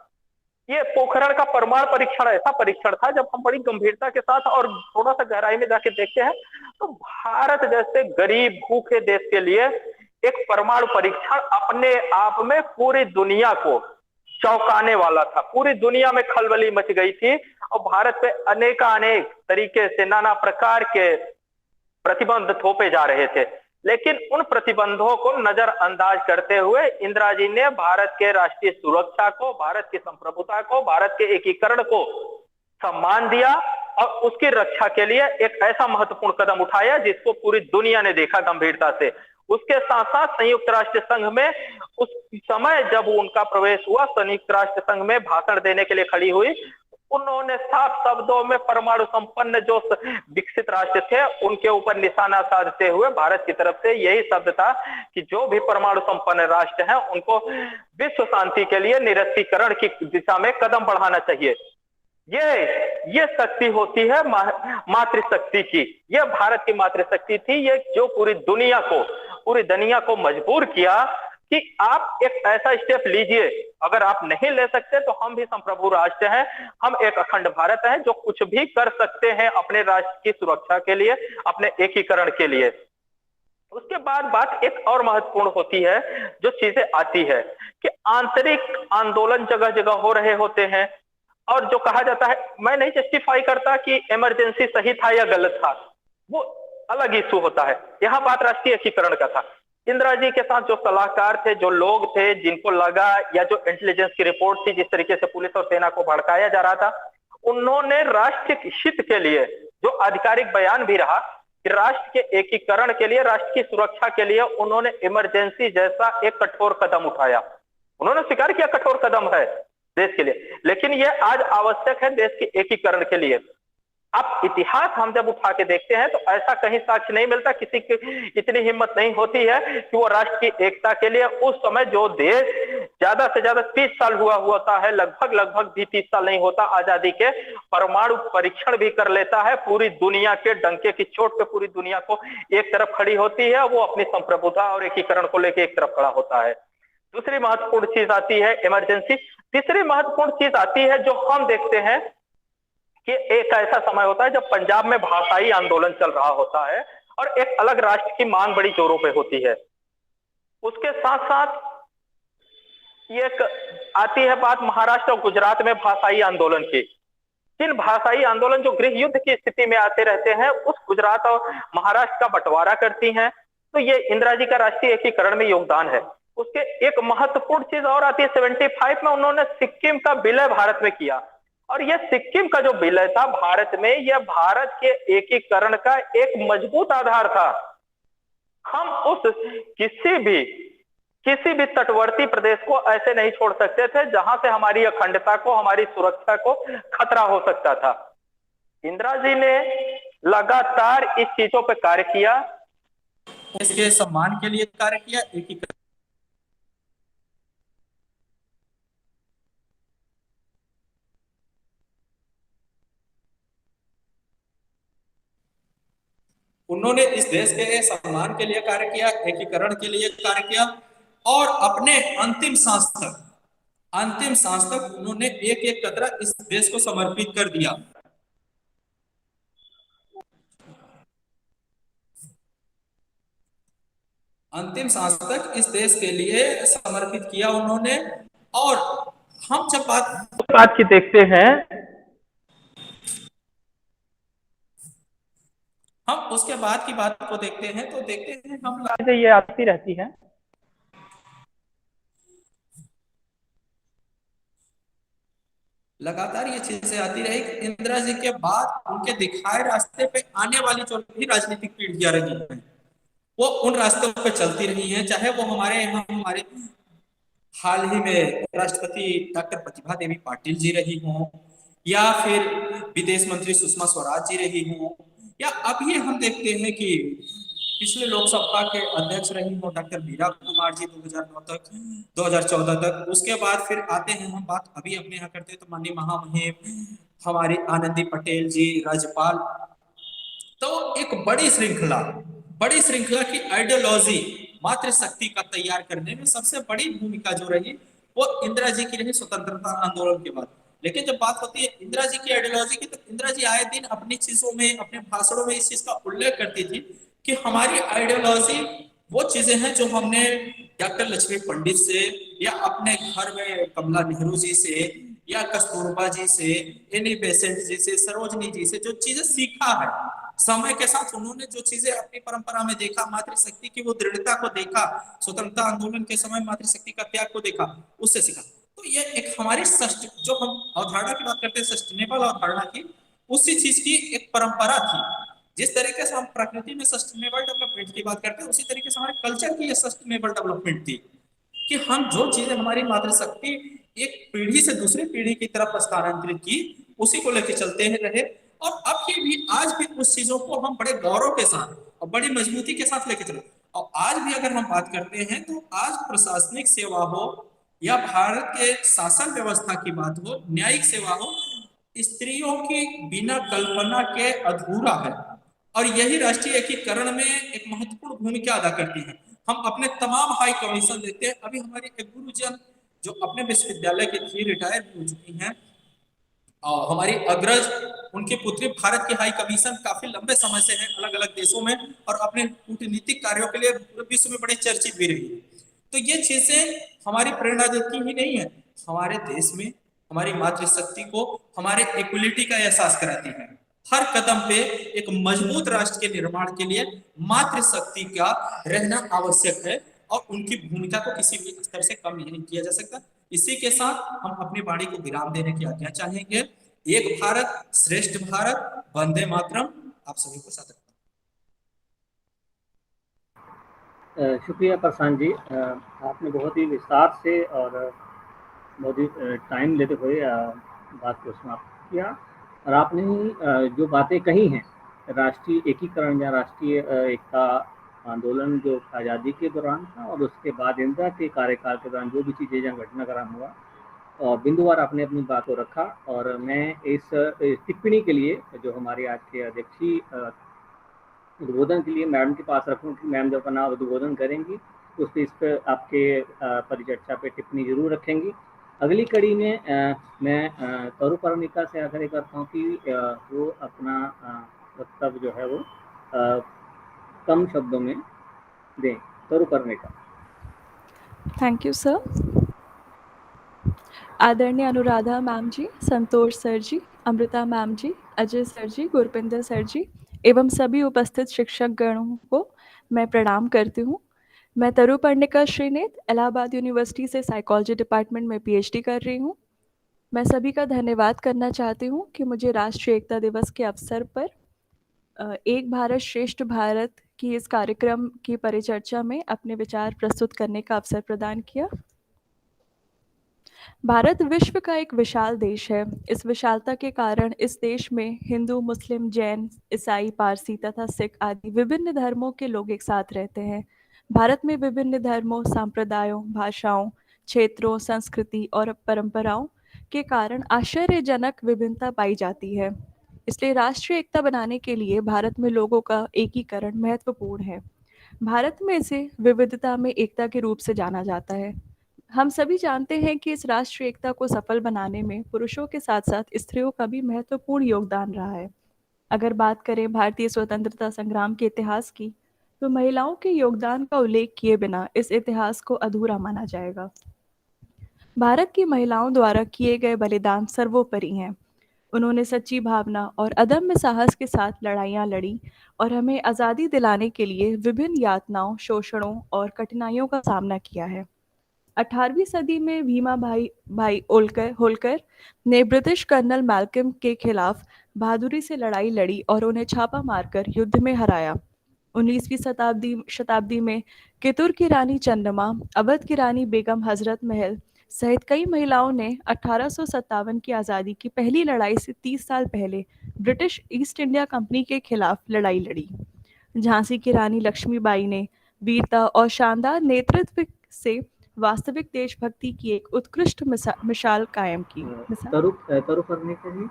ये पोखरण का परमाणु परीक्षण ऐसा परीक्षण था जब हम बड़ी गंभीरता के साथ और थोड़ा सा गहराई में जाके देखते हैं तो भारत जैसे गरीब भूखे देश के लिए एक परमाणु परीक्षण अपने आप में पूरी दुनिया को चौंकाने वाला था। पूरी दुनिया में खलबली मच गई थी और भारत पे अनेक तरीके से नाना प्रकार के प्रतिबंध थोपे जा रहे थे, लेकिन उन प्रतिबंधों को नजरअंदाज करते हुए इंदिरा जी ने भारत के राष्ट्रीय सुरक्षा को, भारत की संप्रभुता को, भारत के एकीकरण को सम्मान दिया और उसकी रक्षा के लिए एक ऐसा महत्वपूर्ण कदम उठाया जिसको पूरी दुनिया ने देखा गंभीरता से। उसके साथ साथ संयुक्त राष्ट्र संघ में उस समय जब उनका प्रवेश हुआ, संयुक्त राष्ट्र संघ में भाषण देने के लिए खड़ी हुई, उन्होंने साफ शब्दों में परमाणु संपन्न जो विकसित राष्ट्र थे उनके ऊपर निशाना साधते हुए भारत की तरफ से यही शब्द था कि जो भी परमाणु संपन्न राष्ट्र हैं उनको विश्व शांति के लिए निरस्त्रीकरण की दिशा में कदम बढ़ाना चाहिए। ये शक्ति होती है मातृशक्ति की, ये भारत की मातृशक्ति थी, ये जो पूरी दुनिया को मजबूर किया कि आप एक ऐसा स्टेप लीजिए, अगर आप नहीं ले सकते तो हम भी संप्रभु राष्ट्र हैं, हम एक अखंड भारत है जो कुछ भी कर सकते हैं अपने राष्ट्र की सुरक्षा के लिए, अपने एकीकरण के लिए। उसके बाद बात एक और महत्वपूर्ण होती है, जो चीजें आती है कि आंतरिक आंदोलन जगह जगह हो रहे होते हैं और जो कहा जाता है, मैं नहीं जस्टिफाई करता कि इमरजेंसी सही था या गलत था, वो अलग इशू होता है। यहाँ बात राष्ट्रीय एकीकरण का था। इंदिरा जी के साथ जो सलाहकार थे, जो लोग थे, जिनको लगा या जो इंटेलिजेंस की रिपोर्ट थी जिस तरीके से पुलिस और सेना को भड़काया जा रहा था, उन्होंने राष्ट्र हित के लिए जो आधिकारिक बयान भी रहा कि राष्ट्र के एकीकरण के लिए, राष्ट्र की सुरक्षा के लिए उन्होंने इमरजेंसी जैसा एक कठोर कदम उठाया। उन्होंने स्वीकार किया कठोर कदम है देश के लिए, लेकिन यह आज आवश्यक है देश के एकीकरण के लिए। अब इतिहास हम जब उठा के देखते हैं तो ऐसा कहीं साक्ष्य नहीं मिलता, किसी की इतनी हिम्मत नहीं होती है कि वो राष्ट्र की एकता के लिए उस समय जो देश ज्यादा से ज्यादा 30 साल हुआ होता है, लगभग भी 30 साल नहीं होता आजादी के, परमाणु परीक्षण भी कर लेता है, पूरी दुनिया के डंके की चोट पे पूरी दुनिया को एक तरफ खड़ी होती है, वो अपनी संप्रभुता और एकीकरण को लेकर एक तरफ खड़ा होता है। दूसरी महत्वपूर्ण चीज आती है इमरजेंसी। तीसरी महत्वपूर्ण चीज आती है जो हम देखते हैं कि एक ऐसा समय होता है जब पंजाब में भाषाई आंदोलन चल रहा होता है और एक अलग राष्ट्र की मांग बड़ी जोरों पे होती है। उसके साथ साथ एक आती है बात महाराष्ट्र और गुजरात में भाषाई आंदोलन की। जिन भाषाई आंदोलन जो गृह युद्ध की स्थिति में आते रहते हैं, उस गुजरात और महाराष्ट्र का बंटवारा करती हैं, तो ये इंदिरा जी का राष्ट्रीय एकीकरण में योगदान है। उसके एक महत्वपूर्ण चीज और आती है, 75 में उन्होंने सिक्किम का विलय भारत में किया, और यह सिक्किम का जो विलय था भारत में, यह भारत के एकीकरण का एक मजबूत आधार था। हम उस किसी भी तटवर्ती प्रदेश को ऐसे नहीं छोड़ सकते थे जहां से हमारी अखंडता को, हमारी सुरक्षा को खतरा हो सकता था। इंदिरा जी ने लगातार इस चीजों पर कार्य किया इसके सम्मान के लिए कार्य किया, एकीकरण उन्होंने इस देश के सम्मान के लिए कार्य किया, एकीकरण के लिए कार्य किया और अपने अंतिम सांस तक उन्होंने एक एक कतरा इस देश को समर्पित कर दिया। अंतिम सांस तक इस देश के लिए समर्पित किया उन्होंने। और हम जब बात की देखते हैं, हम उसके बाद की बात को देखते हैं तो देखते हैं हम ये आती रहती है। लगातार ये चीजें आती रही। इंदिरा जी के बाद उनके दिखाए रास्ते पे आने वाली जो भी राजनीतिक पीढ़ियां रही हैं वो उन रास्तों पे चलती रही हैं, चाहे वो हमारे यहाँ हमारे हाल ही में राष्ट्रपति डॉक्टर प्रतिभा देवी पाटिल जी रही हों, या फिर विदेश मंत्री सुषमा स्वराज जी रही हों, या अभी हम देखते हैं कि पिछले लोकसभा के अध्यक्ष रही हो डॉक्टर मीरा कुमार जी 2009 तक 2014 तक। उसके बाद फिर आते हैं हम बात अभी अपने यहाँ करते हैं तो माननीय महामहिम हमारी आनंदी पटेल जी राज्यपाल। तो एक बड़ी श्रृंखला की आइडियोलॉजी मातृशक्ति का तैयार करने में सबसे बड़ी भूमिका जो रही वो इंदिरा जी की रही स्वतंत्रता आंदोलन के बाद। लेकिन जब बात होती है इंदिरा जी की आइडियोलॉजी की तो इंदिरा जी आए दिन अपनी चीजों में अपने भाषणों में इस चीज का उल्लेख करती थी कि हमारी आइडियोलॉजी वो चीजें हैं जो हमने डॉक्टर लक्ष्मी पंडित से या अपने घर में कमला नेहरू जी से या कस्तूरबा जी से, एनी बेसेंट जी से, सरोजनी जी से जो चीजें सीखा है, समय के साथ उन्होंने जो चीजें अपनी परंपरा में देखा, मातृशक्ति की वो दृढ़ता को देखा, स्वतंत्रता आंदोलन के समय मातृशक्ति का त्याग को देखा, उससे सीखा। तो ये एक हमारी जो हम अवधारणा की बात करते हैं सस्टेनेबल अवधारणा की, उसी चीज की एक परंपरा थी। जिस तरीके से हम प्रकृति में सस्टेनेबल डेवलपमेंट की बात करते हैं उसी तरीके से हमारे कल्चर की ये सस्टेनेबल डेवलपमेंट थी कि हम जो चीजें हमारी मातृशक्ति एक पीढ़ी से दूसरी पीढ़ी की तरफ स्थानांतरित की उसी को लेकर चलते रहे। और अब भी आज भी उस चीजों को हम बड़े गौरव के साथ और बड़ी मजबूती के साथ लेके चले। और आज भी अगर हम बात करते हैं तो आज प्रशासनिक सेवा हो या भारत के शासन व्यवस्था की बात हो, न्यायिक सेवा हो, स्त्रियों की बिना कल्पना के अधूरा है। और यही राष्ट्रीय एकीकरण में एक महत्वपूर्ण भूमिका अदा करती है। हम अपने तमाम हाई कमीशन देखते हैं। अभी हमारी एक गुरुजन जो अपने विश्वविद्यालय की थी रिटायर हो चुकी हैं, और हमारी अग्रज उनकी पुत्री भारत की हाई कमीशन काफी लंबे समय से है अलग अलग देशों में और अपने कूटनीतिक कार्यों के लिए विश्व में बड़े चर्चित भी रही है। तो ये चीजें हमारी प्रेरणा देती ही नहीं है, हमारे देश में हमारी मातृशक्ति को, हमारे इक्वलिटी का एहसास कराती है। हर कदम पे एक मजबूत राष्ट्र के निर्माण के लिए मातृशक्ति का रहना आवश्यक है और उनकी भूमिका को किसी भी स्तर से कम नहीं किया जा सकता। इसी के साथ हम अपनी वाणी को विराम देने की आज्ञा चाहेंगे। एक भारत श्रेष्ठ भारत, वंदे मातरम। आप सभी को सादर शुक्रिया प्रशांत जी, आपने बहुत ही विस्तार से और बहुत ही टाइम लेते हुए बात को समाप्त किया। और आपने जो बातें कही हैं राष्ट्रीय एकीकरण या राष्ट्रीय एकता आंदोलन जो आज़ादी के दौरान था और उसके बाद इंदिरा के कार्यकाल के दौरान जो भी चीज़ें जहाँ घटनाक्रम हुआ और बिंदुवार आपने अपनी बात को रखा। और मैं इस टिप्पणी के लिए जो हमारे आज के अध्यक्षी उद्बोधन के लिए मैडम के पास रखूँ कि मैम जब अपना उद्बोधन करेंगी तो इस पर आपके परिचर्चा पे टिप्पणी जरूर रखेंगी। अगली कड़ी में मैं तरुपर्णिका से आग्रह करता हूँ कि वो अपना वक्तव्य जो है वो कम शब्दों में दें। तरुपर्णिका। Thank you sir. आदरणीय Anuradha ma'am ji, Santosh sir ji, Amrita ma'am ji, Ajay sir ji, Gurpinder sir ji एवं सभी उपस्थित शिक्षक गणों को मैं प्रणाम करती हूँ। मैं तरुपर्णिका श्रीनेत इलाहाबाद यूनिवर्सिटी से साइकोलॉजी डिपार्टमेंट में पीएचडी कर रही हूँ। मैं सभी का धन्यवाद करना चाहती हूँ कि मुझे राष्ट्रीय एकता दिवस के अवसर पर एक भारत श्रेष्ठ भारत की इस कार्यक्रम की परिचर्चा में अपने विचार प्रस्तुत करने का अवसर प्रदान किया। भारत विश्व का एक विशाल देश है। इस विशालता के कारण इस देश में हिंदू, मुस्लिम, जैन, ईसाई, पारसी तथा सिख आदि विभिन्न धर्मों के लोग एक साथ रहते हैं। भारत में विभिन्न धर्मों, संप्रदायों, भाषाओं, क्षेत्रों, संस्कृति और परंपराओं के कारण आश्चर्यजनक विभिन्नता पाई जाती है। इसलिए राष्ट्रीय एकता बनाने के लिए भारत में लोगों का एकीकरण महत्वपूर्ण है। भारत में इसे विविधता में एकता के रूप से जाना जाता है। हम सभी जानते हैं कि इस राष्ट्रीय एकता को सफल बनाने में पुरुषों के साथ साथ स्त्रियों का भी महत्वपूर्ण योगदान रहा है। अगर बात करें भारतीय स्वतंत्रता संग्राम के इतिहास की, तो महिलाओं के योगदान का उल्लेख किए बिना इस इतिहास को अधूरा माना जाएगा। भारत की महिलाओं द्वारा किए गए बलिदान सर्वोपरि हैं। उन्होंने सच्ची भावना और अदम्य साहस के साथ लड़ाइयाँ लड़ी और हमें आज़ादी दिलाने के लिए विभिन्न यातनाओं, शोषणों और कठिनाइयों का सामना किया है। 18वीं सदी में भीमा भाई होलकर ने ब्रिटिश कर्नल मैल्कम के खिलाफ बहादुरी से लड़ाई लड़ी और उन्हें छापा मारकर युद्ध में हराया। 19वीं शताब्दी में कितुर की रानी चन्नम्मा, अवध की रानी बेगम हजरत महल सहित कई महिलाओं ने 1857 की आज़ादी की पहली लड़ाई से 30 साल पहले ब्रिटिश ईस्ट इंडिया कंपनी के खिलाफ लड़ाई लड़ी। झांसी की रानी लक्ष्मीबाई ने वीरता और शानदार नेतृत्व से वास्तविक देशभक्ति की एक उत्कृष्ट मिसाल कायम की। तरु करने के लिए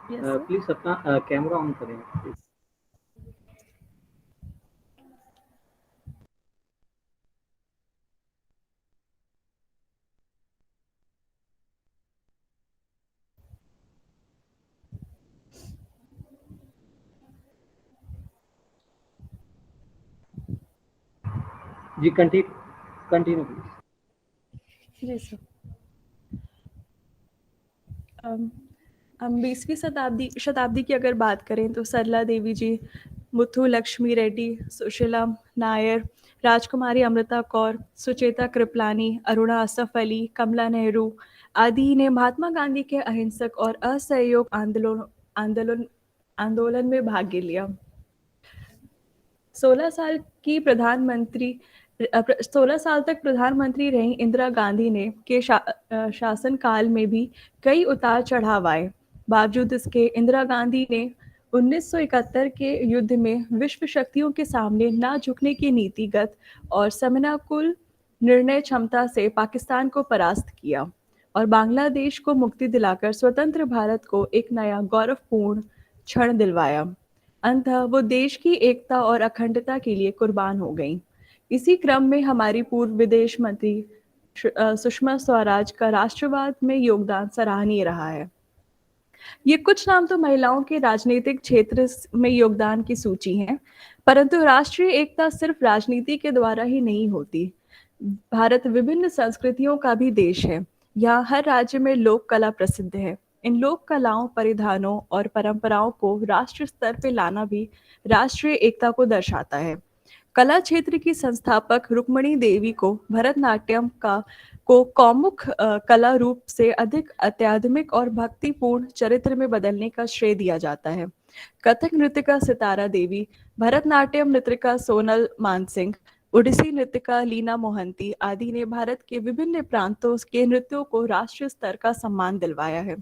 Yes, sir. प्लीज अपना कैमरा ऑन करें please. जी कंटिन्यू प्लीज। जी सर। हम 20वीं शताब्दी की अगर बात करें तो सरला देवी जी, मुथु लक्ष्मी रेड्डी, सुशीला नायर, राजकुमारी अमृता कौर, सुचेता कृपलानी, अरुणा असफ अली, कमला नेहरू आदि ने महात्मा गांधी के अहिंसक और असहयोग आंदोलन में भाग लिया। 16 साल तक प्रधानमंत्री रही इंदिरा गांधी ने के शासनकाल में भी कई उतार चढ़ाव आए। बावजूद इसके इंदिरा गांधी ने 1971 के युद्ध में विश्व शक्तियों के सामने ना झुकने की नीतिगत और समन्वयपूर्ण निर्णय क्षमता से पाकिस्तान को परास्त किया और बांग्लादेश को मुक्ति दिलाकर स्वतंत्र भारत को एक नया गौरवपूर्ण क्षण दिलवाया। अंततः वो देश की एकता और अखंडता के लिए कुर्बान हो गईं। इसी क्रम में हमारी पूर्व विदेश मंत्री सुषमा स्वराज का राष्ट्रवाद में योगदान सराहनीय रहा है। ये कुछ नाम तो महिलाओं के राजनीतिक क्षेत्र में योगदान की सूची है, परंतु राष्ट्रीय एकता सिर्फ राजनीति के द्वारा ही नहीं होती। भारत विभिन्न संस्कृतियों का भी देश है। यहाँ हर राज्य में लोक कला प्रसिद्ध है। इन लोक कलाओं, परिधानों और परंपराओं को राष्ट्रीय स्तर पर लाना भी राष्ट्रीय एकता को दर्शाता है। कला क्षेत्र की संस्थापक रुक्मिणी देवी को भरतनाट्यम को कौमुख कला रूप से अधिक अत्याधुनिक और भक्तिपूर्ण चरित्र में बदलने का श्रेय दिया जाता है। कथक नृत्यिका सितारा देवी, भरतनाट्यम नृत्यिका सोनल मानसिंह, ओडिसी नृत्यिका लीना मोहंती आदि ने भारत के विभिन्न प्रांतों के नृत्यों को राष्ट्रीय स्तर का सम्मान दिलवाया है।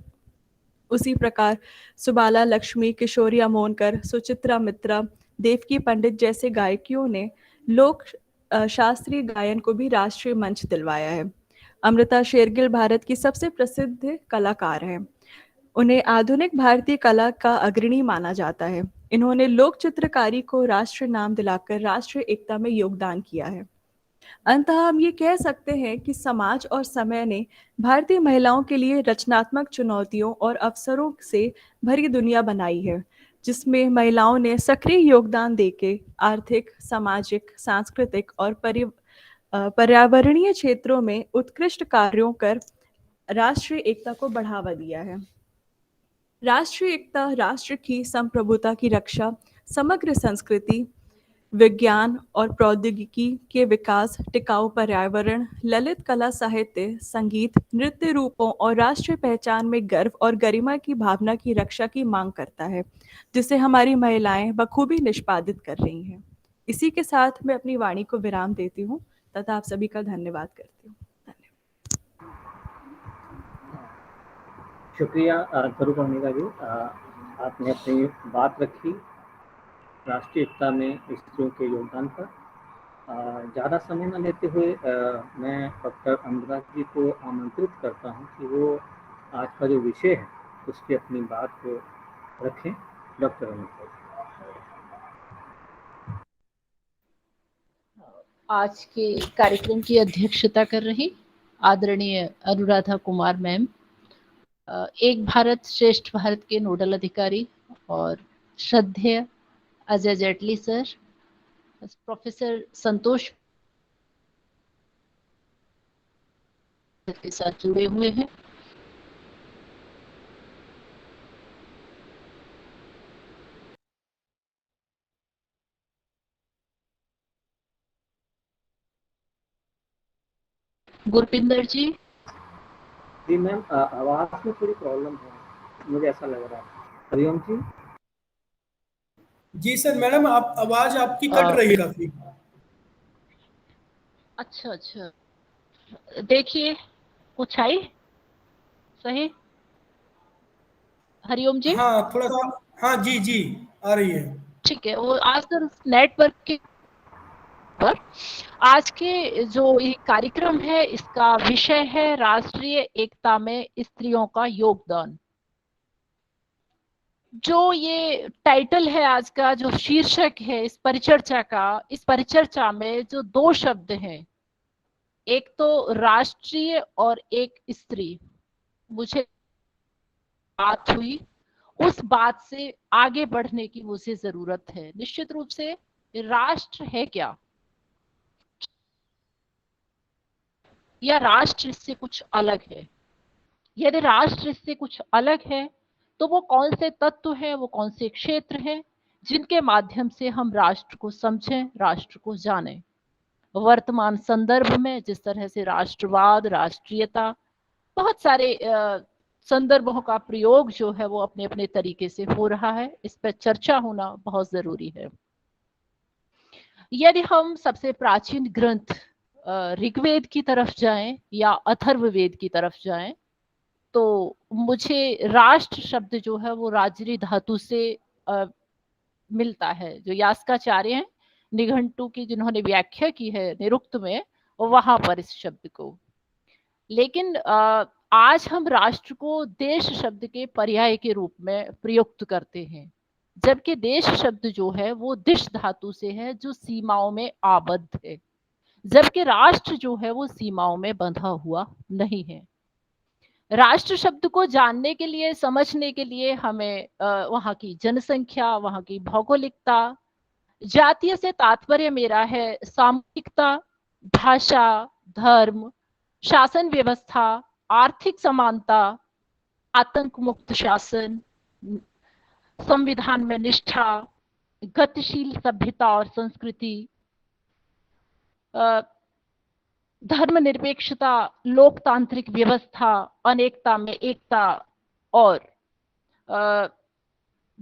उसी प्रकार सुबाला लक्ष्मी, किशोरी अमोनकर, सुचित्रा मित्रा, देवकी पंडित जैसे गायकियों ने लोक शास्त्रीय गायन को भी राष्ट्रीय मंच दिलवाया है। अमृता शेरगिल भारत की सबसे प्रसिद्ध कलाकार हैं। उन्हें आधुनिक भारतीय कला का अग्रणी माना जाता है। इन्होंने लोक चित्रकारी को राष्ट्रीय नाम दिलाकर राष्ट्रीय एकता में योगदान किया है। अंततः हम ये कह सकते हैं कि समाज और समय ने भारतीय महिलाओं के लिए रचनात्मक चुनौतियों और अवसरों से भरी दुनिया बनाई है, जिसमें महिलाओं ने सक्रिय योगदान देके आर्थिक, सामाजिक, सांस्कृतिक और पर्यावरणीय क्षेत्रों में उत्कृष्ट कार्यों कर राष्ट्रीय एकता को बढ़ावा दिया है। राष्ट्रीय एकता राष्ट्र की संप्रभुता की रक्षा, समग्र संस्कृति, विज्ञान और प्रौद्योगिकी के विकास, टिकाऊ पर्यावरण, ललित कला, साहित्य, संगीत, नृत्य रूपों और राष्ट्रीय पहचान में गर्व और गरिमा की भावना की रक्षा की मांग करता है, जिसे हमारी महिलाएं बखूबी निष्पादित कर रही हैं। इसी के साथ मैं अपनी वाणी को विराम देती हूँ तथा आप सभी का धन्यवाद करती हूँ। शुक्रिया तरुपर्णिका जी, आपने अपनी बात रखी राष्ट्रीय एकता में स्त्रियों के योगदान पर। ज़्यादा समय न लेते हुए मैं डॉक्टर अमृता जी को आमंत्रित करता हूं कि वो आज का जो विषय है उस पर अपनी बात को रखें। डॉक्टर अमृता जी। आज के कार्यक्रम की अध्यक्षता कर रही आदरणीय अनुराधा कुमार मैम, एक भारत श्रेष्ठ भारत के नोडल अधिकारी, और श्रद्धेय अजय जेटली सर, प्रोफेसर संतोष के साथ जुड़े हुए हैं। गुरपिंदर जी। जी मैम, आवाज में थोड़ी प्रॉब्लम है, मुझे ऐसा लग रहा है। हरिओम जी। जी सर, मैडम आप आवाज आपकी कट रही है काफी। अच्छा, देखिए कुछ आई सही। हरिओम जी। हाँ थोड़ा सा, हाँ जी जी आ रही है। ठीक है, वो आज तो नेटवर्क के पर आज के जो ये कार्यक्रम है इसका विषय है राष्ट्रीय एकता में स्त्रियों का योगदान। जो ये टाइटल है आज का, जो शीर्षक है इस परिचर्चा का, इस परिचर्चा में जो दो शब्द हैं, एक तो राष्ट्रीय और एक स्त्री, मुझे बात हुई उस बात से आगे बढ़ने की मुझे जरूरत है। निश्चित रूप से राष्ट्र है क्या, या राष्ट्र इससे कुछ अलग है? यदि राष्ट्र इससे कुछ अलग है तो वो कौन से तत्व हैं, वो कौन से क्षेत्र हैं जिनके माध्यम से हम राष्ट्र को समझें, राष्ट्र को जानें। वर्तमान संदर्भ में जिस तरह से राष्ट्रवाद, राष्ट्रीयता, बहुत सारे संदर्भों का प्रयोग जो है वो अपने अपने तरीके से हो रहा है, इस पर चर्चा होना बहुत जरूरी है। यदि हम सबसे प्राचीन ग्रंथ ऋग्वेद की तरफ जाएं या अथर्ववेद की तरफ जाएं, तो मुझे राष्ट्र शब्द जो है वो राजरी धातु से मिलता है। जो यास्काचार्य हैं निघंटु की जिन्होंने व्याख्या की है निरुक्त में, वहां पर इस शब्द को, लेकिन आज हम राष्ट्र को देश शब्द के पर्याय के रूप में प्रयुक्त करते हैं, जबकि देश शब्द जो है वो दिश धातु से है जो सीमाओं में आबद्ध है, जबकि राष्ट्र जो है वो सीमाओं में बंधा हुआ नहीं है। राष्ट्र शब्द को जानने के लिए, समझने के लिए हमें वहाँ की जनसंख्या, वहाँ की भौगोलिकता, जातीय से तात्पर्य मेरा है सामूहिकता, भाषा, धर्म, शासन व्यवस्था, आर्थिक समानता, आतंक मुक्त शासन, संविधान में निष्ठा, गतिशील सभ्यता और संस्कृति, धर्मनिरपेक्षता, लोकतांत्रिक व्यवस्था, अनेकता में एकता, और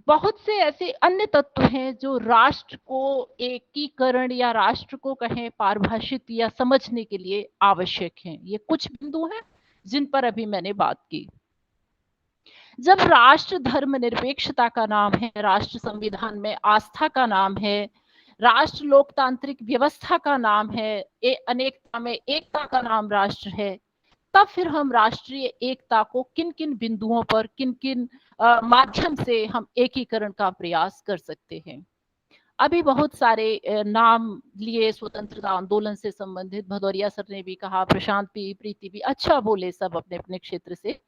बहुत से ऐसे अन्य तत्व हैं जो राष्ट्र को एकीकरण या राष्ट्र को कहें पारिभाषित या समझने के लिए आवश्यक हैं। ये कुछ बिंदु हैं जिन पर अभी मैंने बात की। जब राष्ट्र धर्मनिरपेक्षता का नाम है, राष्ट्र संविधान में आस्था का नाम है, राष्ट्र लोकतांत्रिक व्यवस्था का नाम है, अनेकता में एकता का नाम राष्ट्र है, तब फिर हम राष्ट्रीय एकता को किन किन बिंदुओं पर, किन किन माध्यम से हम एकीकरण का प्रयास कर सकते हैं। अभी बहुत सारे नाम लिए स्वतंत्रता आंदोलन से संबंधित, भदौरिया सर ने भी कहा, प्रशांत भी, प्रीति भी, अच्छा बोले सब अपने अपने क्षेत्र से,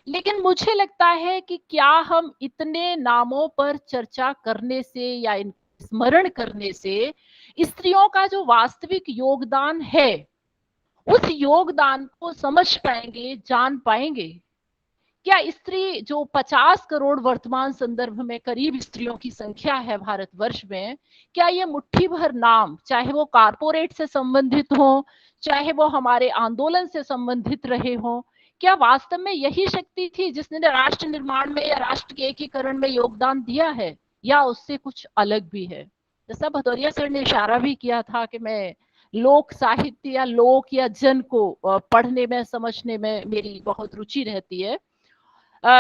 लेकिन मुझे लगता है कि क्या हम इतने नामों पर चर्चा करने से या इन स्मरण करने से स्त्रियों का जो वास्तविक योगदान है उस योगदान को समझ पाएंगे, जान पाएंगे? क्या स्त्री जो 50 करोड़ वर्तमान संदर्भ में करीब स्त्रियों की संख्या है भारतवर्ष में, क्या ये मुट्ठी भर नाम, चाहे वो कारपोरेट से संबंधित हो, चाहे वो हमारे आंदोलन से संबंधित रहे हो, क्या वास्तव में यही शक्ति थी जिसने राष्ट्र निर्माण में या राष्ट्र के एकीकरण में योगदान दिया है, या उससे कुछ अलग भी है? जैसा भदौरिया सर ने इशारा भी किया था कि मैं लोक साहित्य या लोक या जन को पढ़ने में, समझने में मेरी बहुत रुचि रहती है।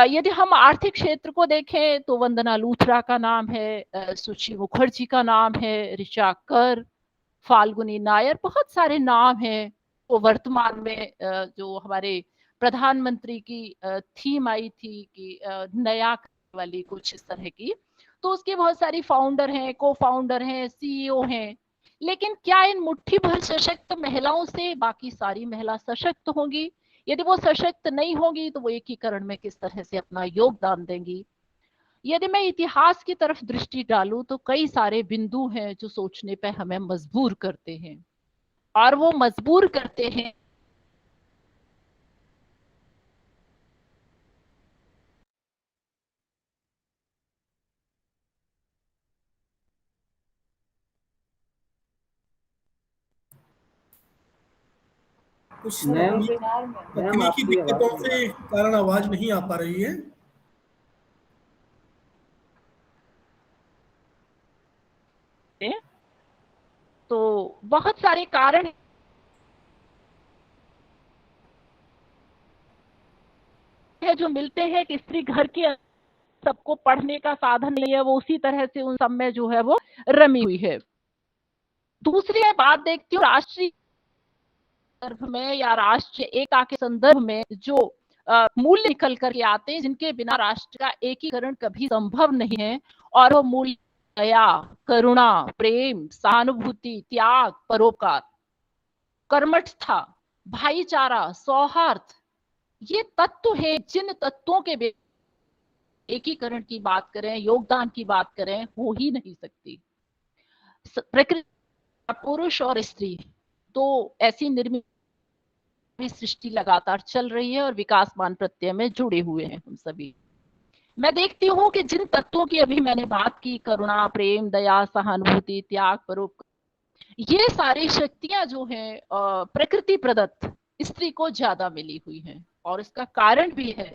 यदि हम आर्थिक क्षेत्र को देखें तो वंदना लूथरा का नाम है, सुची मुखर्जी का नाम है, ऋचा कर, फाल्गुनी नायर, बहुत सारे नाम हैं। वो वर्तमान में जो हमारे प्रधानमंत्री की थीम आई थी कि नया वाली कुछ इस तरह की, तो उसके बहुत सारी फाउंडर हैं, को फाउंडर हैं, सीईओ हैं। लेकिन क्या इन मुट्ठी भर सशक्त महिलाओं से बाकी सारी महिला सशक्त होंगी? यदि वो सशक्त नहीं होंगी तो वो एकीकरण में किस तरह से अपना योगदान देंगी? यदि मैं इतिहास की तरफ दृष्टि डालूं तो कई सारे बिंदु हैं जो सोचने पे हमें मजबूर करते हैं, और वो मजबूर करते हैं कुछ मैम तकनीकी आपकी आवाज दिक्कतों से कारण आवाज नहीं आ पा रही है। तो बहुत सारे कारण है जो मिलते हैं कि स्त्री घर के सबको पढ़ने का साधन नहीं है, वो उसी तरह से उन सब में जो है वो रमी हुई है। दूसरी मैं बात देखती हूँ राष्ट्रीय संदर्भ में या राष्ट्रीय एकता के संदर्भ में जो मूल्य निकल करके आते हैं, जिनके बिना राष्ट्र का एकीकरण कभी संभव नहीं है, और वो मूल्य दया, करुणा, प्रेम, सहानुभूति, त्याग, परोपकार, कर्मठता, भाईचारा, सौहार्द, ये तत्व है जिन तत्वों के एकीकरण की बात करें, योगदान की बात करें, हो ही नहीं सकती। प्रकृति, पुरुष और स्त्री तो ऐसी निर्मित सृष्टि लगातार चल रही है और विकासमान प्रत्यय में जुड़े हुए हैं हम सभी। मैं देखती हूँ कि जिन तत्वों की अभी मैंने बात की, करुणा, प्रेम, दया, सहानुभूति, त्याग, परोपकार, ये सारी शक्तियां जो हैं प्रकृति प्रदत्त स्त्री को ज्यादा मिली हुई हैं, और इसका कारण भी है।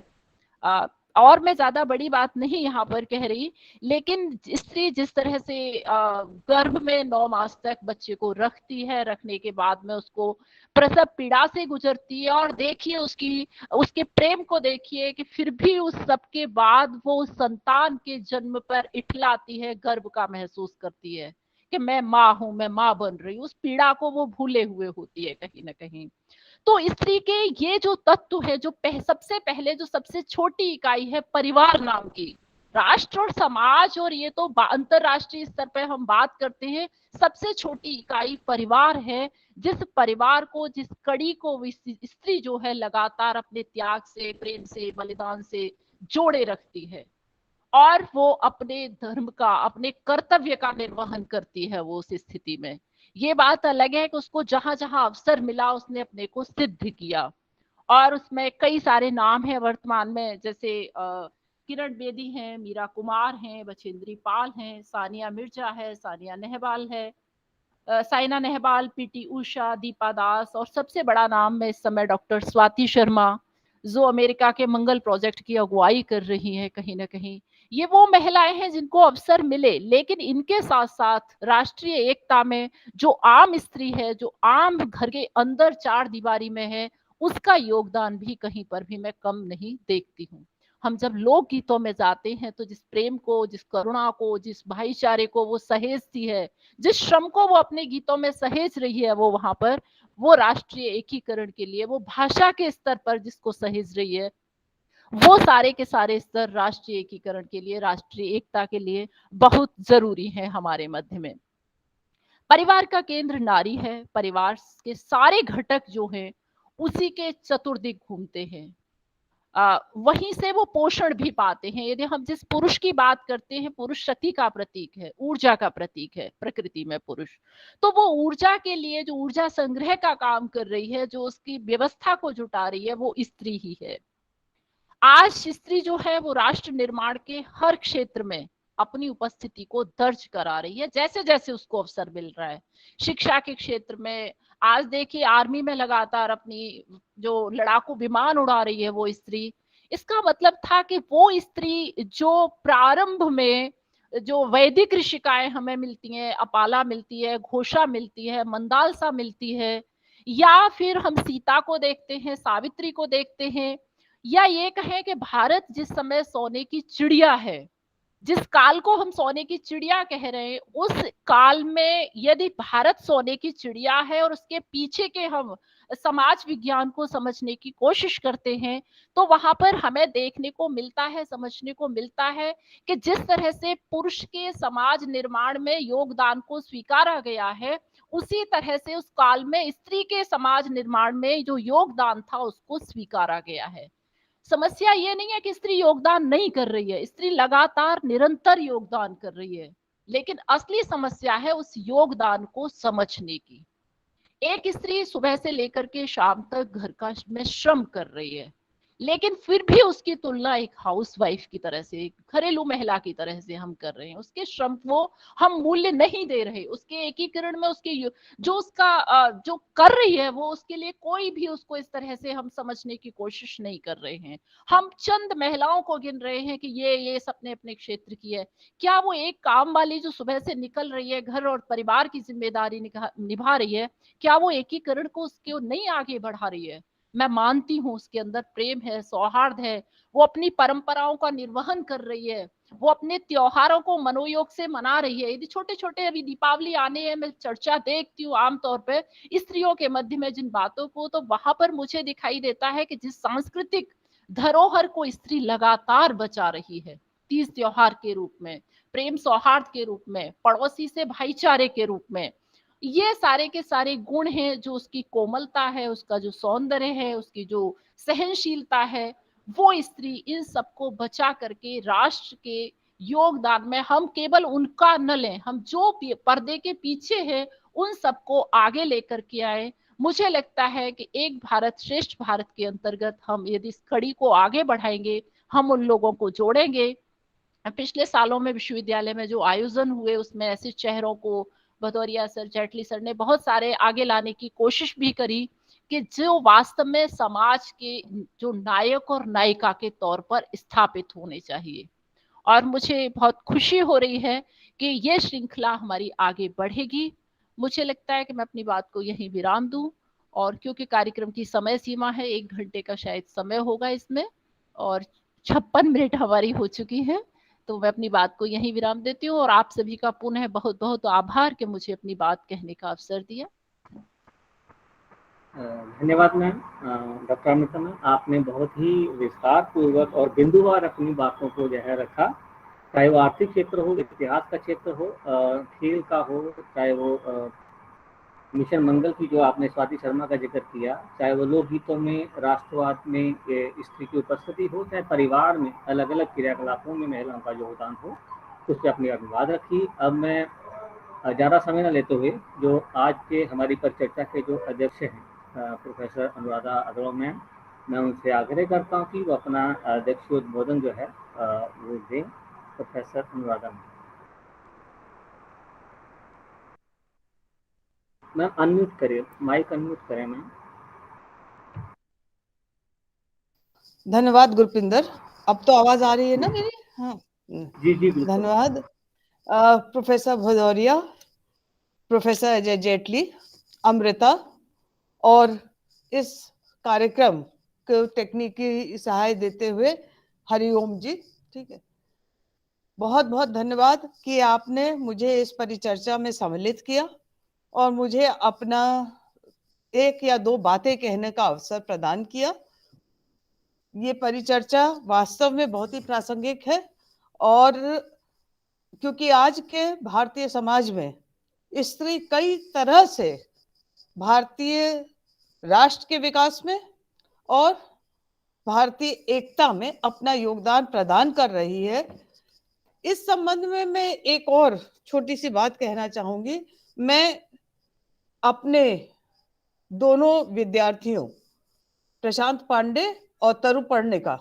और मैं ज्यादा बड़ी बात नहीं यहाँ पर कह रही, लेकिन स्त्री जिस तरह से गर्भ में 9 मास तक बच्चे को रखती है, रखने के बाद में उसको प्रसव पीड़ा से गुजरती है, और देखिए उसके प्रेम को देखिए कि फिर भी उस सब के बाद वो संतान के जन्म पर इठलाती है, गर्व का महसूस करती है कि मैं माँ हूं, मैं माँ बन रही हूँ। उस पीड़ा को वो भूले हुए होती है कहीं ना कहीं। तो स्त्री के ये जो तत्व है, जो सबसे पहले जो सबसे छोटी इकाई है परिवार नाम की, राष्ट्र और समाज, और ये तो अंतरराष्ट्रीय स्तर पे हम बात करते हैं, सबसे छोटी इकाई परिवार है। जिस परिवार को, जिस कड़ी को स्त्री जो है लगातार अपने त्याग से, प्रेम से, बलिदान से जोड़े रखती है, और वो अपने धर्म का, अपने कर्तव्य का निर्वहन करती है वो उस स्थिति में। ये बात अलग है कि उसको जहां जहां अवसर मिला उसने अपने को सिद्ध किया, और उसमें कई सारे नाम हैं वर्तमान में, जैसे किरण बेदी हैं, मीरा कुमार हैं, बछेंद्री पाल हैं, सानिया मिर्जा है, सानिया नेहवाल है, साइना नेहवाल, पीटी उषा, दीपा दास, और सबसे बड़ा नाम में इस समय डॉक्टर स्वाति शर्मा, जो अमेरिका के मंगल प्रोजेक्ट की अगुवाई कर रही है कहीं ना कहीं। ये वो महिलाएं हैं जिनको अवसर मिले, लेकिन इनके साथ साथ राष्ट्रीय एकता में जो आम स्त्री है, जो आम घर के अंदर 4 दीवारी में है, उसका योगदान भी कहीं पर भी मैं कम नहीं देखती हूँ। हम जब लोक गीतों में जाते हैं तो जिस प्रेम को, जिस करुणा को, जिस भाईचारे को वो सहेजती है, जिस श्रम को वो अपने गीतों में सहेज रही है, वो वहां पर वो राष्ट्रीय एकीकरण के लिए, वो भाषा के स्तर पर जिसको सहेज रही है, वो सारे के सारे स्तर राष्ट्रीय एकीकरण के लिए, राष्ट्रीय एकता के लिए बहुत जरूरी है हमारे मध्य में। परिवार का केंद्र नारी है, परिवार के सारे घटक जो हैं उसी के चतुर्दिक घूमते हैं, वहीं से वो पोषण भी पाते हैं। यदि हम जिस पुरुष की बात करते हैं, पुरुष शक्ति का प्रतीक है, ऊर्जा का प्रतीक है प्रकृति में पुरुष, तो वो ऊर्जा के लिए जो ऊर्जा संग्रह का काम कर रही है, जो उसकी व्यवस्था को जुटा रही है, वो स्त्री ही है। आज स्त्री जो है वो राष्ट्र निर्माण के हर क्षेत्र में अपनी उपस्थिति को दर्ज करा रही है, जैसे जैसे उसको अवसर मिल रहा है। शिक्षा के क्षेत्र में आज देखिए, आर्मी में लगातार अपनी जो लड़ाकू विमान उड़ा रही है वो स्त्री। इसका मतलब था कि वो स्त्री जो प्रारंभ में जो वैदिक ऋषिकाएं हमें मिलती हैं, अपाला मिलती है, घोषा मिलती है, मंदालसा मिलती है, या फिर हम सीता को देखते हैं, सावित्री को देखते हैं, या ये कहें कि भारत जिस समय सोने की चिड़िया है, जिस काल को हम सोने की चिड़िया कह रहे हैं, उस काल में यदि भारत सोने की चिड़िया है और उसके पीछे के हम समाज विज्ञान को समझने की कोशिश करते हैं, तो वहां पर हमें देखने को मिलता है, समझने को मिलता है कि जिस तरह से पुरुष के समाज निर्माण में योगदान को स्वीकारा गया है, उसी तरह से उस काल में स्त्री के समाज निर्माण में जो योगदान था उसको स्वीकारा गया है। समस्या ये नहीं है कि स्त्री योगदान नहीं कर रही है, स्त्री लगातार निरंतर योगदान कर रही है, लेकिन असली समस्या है उस योगदान को समझने की। एक स्त्री सुबह से लेकर के शाम तक घर का में श्रम कर रही है, लेकिन फिर भी उसकी तुलना एक हाउसवाइफ की तरह से, एक घरेलू महिला की तरह से हम कर रहे हैं। उसके श्रम को हम मूल्य नहीं दे रहे, उसके एकीकरण में उसके जो उसका जो कर रही है वो उसके लिए कोई भी उसको इस तरह से हम समझने की कोशिश नहीं कर रहे हैं। हम चंद महिलाओं को गिन रहे हैं कि ये अपने अपने क्षेत्र की है। क्या वो एक काम वाली जो सुबह से निकल रही है, घर और परिवार की जिम्मेदारी निभा रही है, क्या वो एकीकरण को उसके नहीं आगे बढ़ा रही है? मैं मानती हूँ उसके अंदर प्रेम है, सौहार्द है, वो अपनी परंपराओं का निर्वहन कर रही है, वो अपने त्योहारों को मनोयोग से मना रही है। यदि छोटे छोटे अभी दीपावली आने हैं, मैं चर्चा देखती हूँ आमतौर पर स्त्रियों के मध्य में जिन बातों को, तो वहां पर मुझे दिखाई देता है कि जिस सांस्कृतिक धरोहर को स्त्री लगातार बचा रही है, तीज त्योहार के रूप में, प्रेम सौहार्द के रूप में, पड़ोसी से भाईचारे के रूप में, ये सारे के सारे गुण हैं जो उसकी कोमलता है, उसका जो सौंदर्य है, उसकी जो सहनशीलता है, वो स्त्री इन सबको बचा करके राष्ट्र के योगदान में हम केवल उनका न लें, हम जो पर्दे के पीछे है उन सबको आगे लेकर के आए। मुझे लगता है कि एक भारत श्रेष्ठ भारत के अंतर्गत हम यदि इस कड़ी को आगे बढ़ाएंगे, हम उन लोगों को जोड़ेंगे। पिछले सालों में विश्वविद्यालय में जो आयोजन हुए उसमें ऐसे चेहरों को भदौरिया सर, जेटली सर ने बहुत सारे आगे लाने की कोशिश भी करी कि जो वास्तव में समाज के जो नायक और नायिका के तौर पर स्थापित होने चाहिए। और मुझे बहुत खुशी हो रही है कि ये श्रृंखला हमारी आगे बढ़ेगी। मुझे लगता है कि मैं अपनी बात को यहीं विराम दूं, और क्योंकि कार्यक्रम की समय सीमा है, 1 घंटे का शायद समय होगा इसमें, और 56 मिनट हमारी हो चुकी है, तो मैं अपनी बात को यहीं विराम देती हूँ। और आप सभी का पुनः बहुत बहुत आभार कि मुझे अपनी बात कहने का अवसर दिया। धन्यवाद मैम। डॉक्टर अमृता मैम, आपने बहुत ही विस्तार पूर्वक और बिंदुवार अपनी बातों को जो है रखा, चाहे वो आर्थिक क्षेत्र हो, इतिहास का क्षेत्र हो, खेल का हो, चाहे वो मिशन मंगल की जो आपने स्वाति शर्मा का जिक्र किया, चाहे वो लोकगीतों में राष्ट्रवाद में स्त्री की उपस्थिति हो, चाहे परिवार में अलग अलग क्रियाकलापों में महिलाओं का योगदान हो, उस पर अपनी अभिवाद रखी। अब मैं ज़्यादा समय न लेते हुए जो आज के हमारी परिचर्चा के जो अध्यक्ष हैं प्रोफेसर अनुराधा अग्रवाल मैम, मैं उनसे आग्रह करता हूँ कि वो अपना अध्यक्षीय उद्बोधन जो है वो दें। प्रोफेसर अनुराधा मैम अनम्यूट करें, माइक अनम्यूट करें मैम। धन्यवाद गुरपिंदर। अब तो आवाज आ रही है ना मेरी? हाँ जी जी बिल्कुल। धन्यवाद प्रोफेसर भदौरिया, प्रोफेसर अजय जेटली, अमृता, और इस कार्यक्रम को तकनीकी सहायता देते हुए हरिओम जी। ठीक है, बहुत बहुत धन्यवाद कि आपने मुझे इस परिचर्चा में सम्मिलित किया और मुझे अपना 1 या 2 बातें कहने का अवसर प्रदान किया। ये परिचर्चा वास्तव में बहुत ही प्रासंगिक है, और क्योंकि आज के भारतीय समाज में स्त्री कई तरह से भारतीय राष्ट्र के विकास में और भारतीय एकता में अपना योगदान प्रदान कर रही है। इस संबंध में मैं एक और छोटी सी बात कहना चाहूंगी। मैं अपने दोनों विद्यार्थियों प्रशांत पांडे और तरु पर्णिका,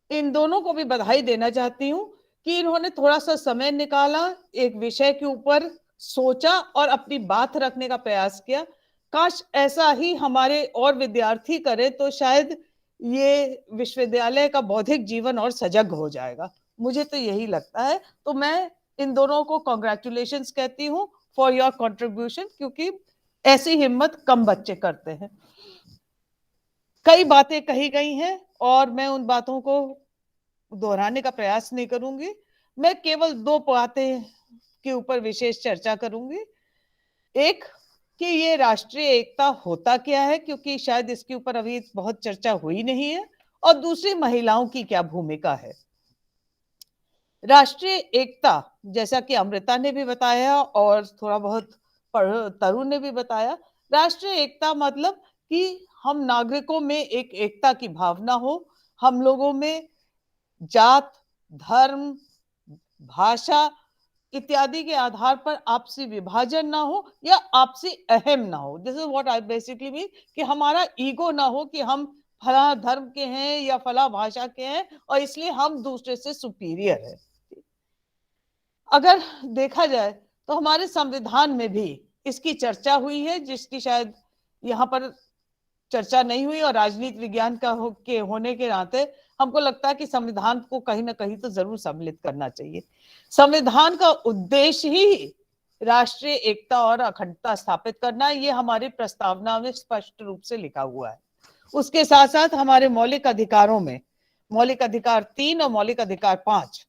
इन दोनों को भी बधाई देना चाहती हूँ कि इन्होंने थोड़ा सा समय निकाला, एक विषय के ऊपर सोचा और अपनी बात रखने का प्रयास किया। काश ऐसा ही हमारे और विद्यार्थी करें तो शायद ये विश्वविद्यालय का बौद्धिक जीवन और सजग हो जाएगा, मुझे तो यही लगता है। तो मैं इन दोनों को कॉन्ग्रेचुलेशंस कहती हूँ फॉर योर कंट्रीब्यूशन, क्योंकि ऐसी हिम्मत कम बच्चे करते हैं। कई बातें कही गई हैं और मैं उन बातों को दोहराने का प्रयास नहीं करूंगी। मैं केवल 2 बातें के ऊपर विशेष चर्चा करूंगी। एक कि ये राष्ट्रीय एकता होता क्या है, क्योंकि शायद इसके ऊपर अभी बहुत चर्चा हुई नहीं है, और दूसरी महिलाओं की क्या भूमिका है। राष्ट्रीय एकता, जैसा कि अमृता ने भी बताया और थोड़ा बहुत तरुण ने भी बताया, राष्ट्रीय एकता मतलब कि हम नागरिकों में एक एकता की भावना हो, हम लोगों में जात, धर्म, भाषा इत्यादि के आधार पर आपसी विभाजन ना हो या आपसी अहम ना हो। This is what I basically mean, कि हमारा ईगो ना हो कि हम फला धर्म के हैं या फला भाषा के हैं और इसलिए हम दूसरे से सुपीरियर है। अगर देखा जाए तो हमारे संविधान में भी इसकी चर्चा हुई है, जिसकी शायद यहाँ पर चर्चा नहीं हुई, और राजनीति विज्ञान का होने के नाते हमको लगता है कि संविधान को कहीं ना कहीं तो जरूर सम्मिलित करना चाहिए। संविधान का उद्देश्य ही राष्ट्रीय एकता और अखंडता स्थापित करना, ये हमारी प्रस्तावना में स्पष्ट रूप से लिखा हुआ है। उसके साथ साथ हमारे मौलिक अधिकारों में मौलिक अधिकार 3 और मौलिक अधिकार 5,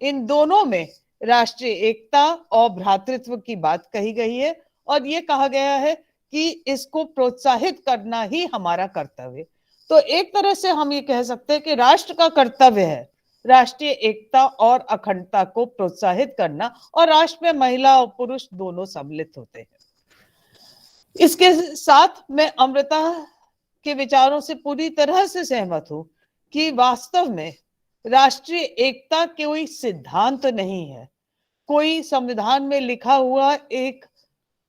इन दोनों में राष्ट्रीय एकता और भ्रातृत्व की बात कही गई है, और ये कहा गया है कि इसको प्रोत्साहित करना ही हमारा कर्तव्य है। तो एक तरह से हम ये कह सकते हैं कि राष्ट्र का कर्तव्य है राष्ट्रीय एकता और अखंडता को प्रोत्साहित करना, और राष्ट्र में महिला और पुरुष दोनों सम्मिलित होते हैं। इसके साथ मैं अमृता के विचारों से पूरी तरह से सहमत हूं कि वास्तव में राष्ट्रीय एकता कोई सिद्धांत नहीं है, कोई संविधान में लिखा हुआ एक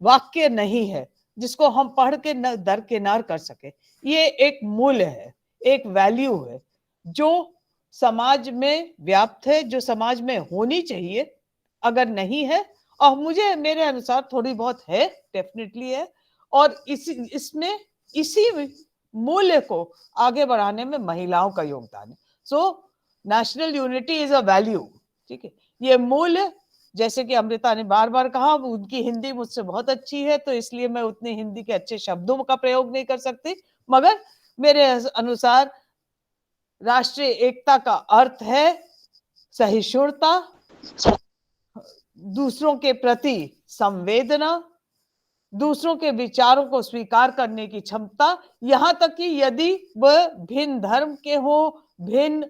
वाक्य नहीं है जिसको हम पढ़ के दरकिनार कर सके। ये एक मूल्य है, एक वैल्यू है जो समाज में व्याप्त है, जो समाज में होनी चाहिए। अगर नहीं है, और मेरे अनुसार थोड़ी बहुत है, डेफिनेटली है, और इसमें इसी मूल्य को आगे बढ़ाने में महिलाओं का योगदान है। So national unity is a value, ठीक है। ये मूल्य, जैसे कि अमृता ने बार बार कहा, उनकी हिंदी मुझसे बहुत अच्छी है तो इसलिए मैं उतनी हिंदी के अच्छे शब्दों का प्रयोग नहीं कर सकती, मगर मेरे अनुसार राष्ट्रीय एकता का अर्थ है सहिष्णुता, दूसरों के प्रति संवेदना, दूसरों के विचारों को स्वीकार करने की क्षमता, यहां तक कि यदि वह भिन्न धर्म के हो, भिन्न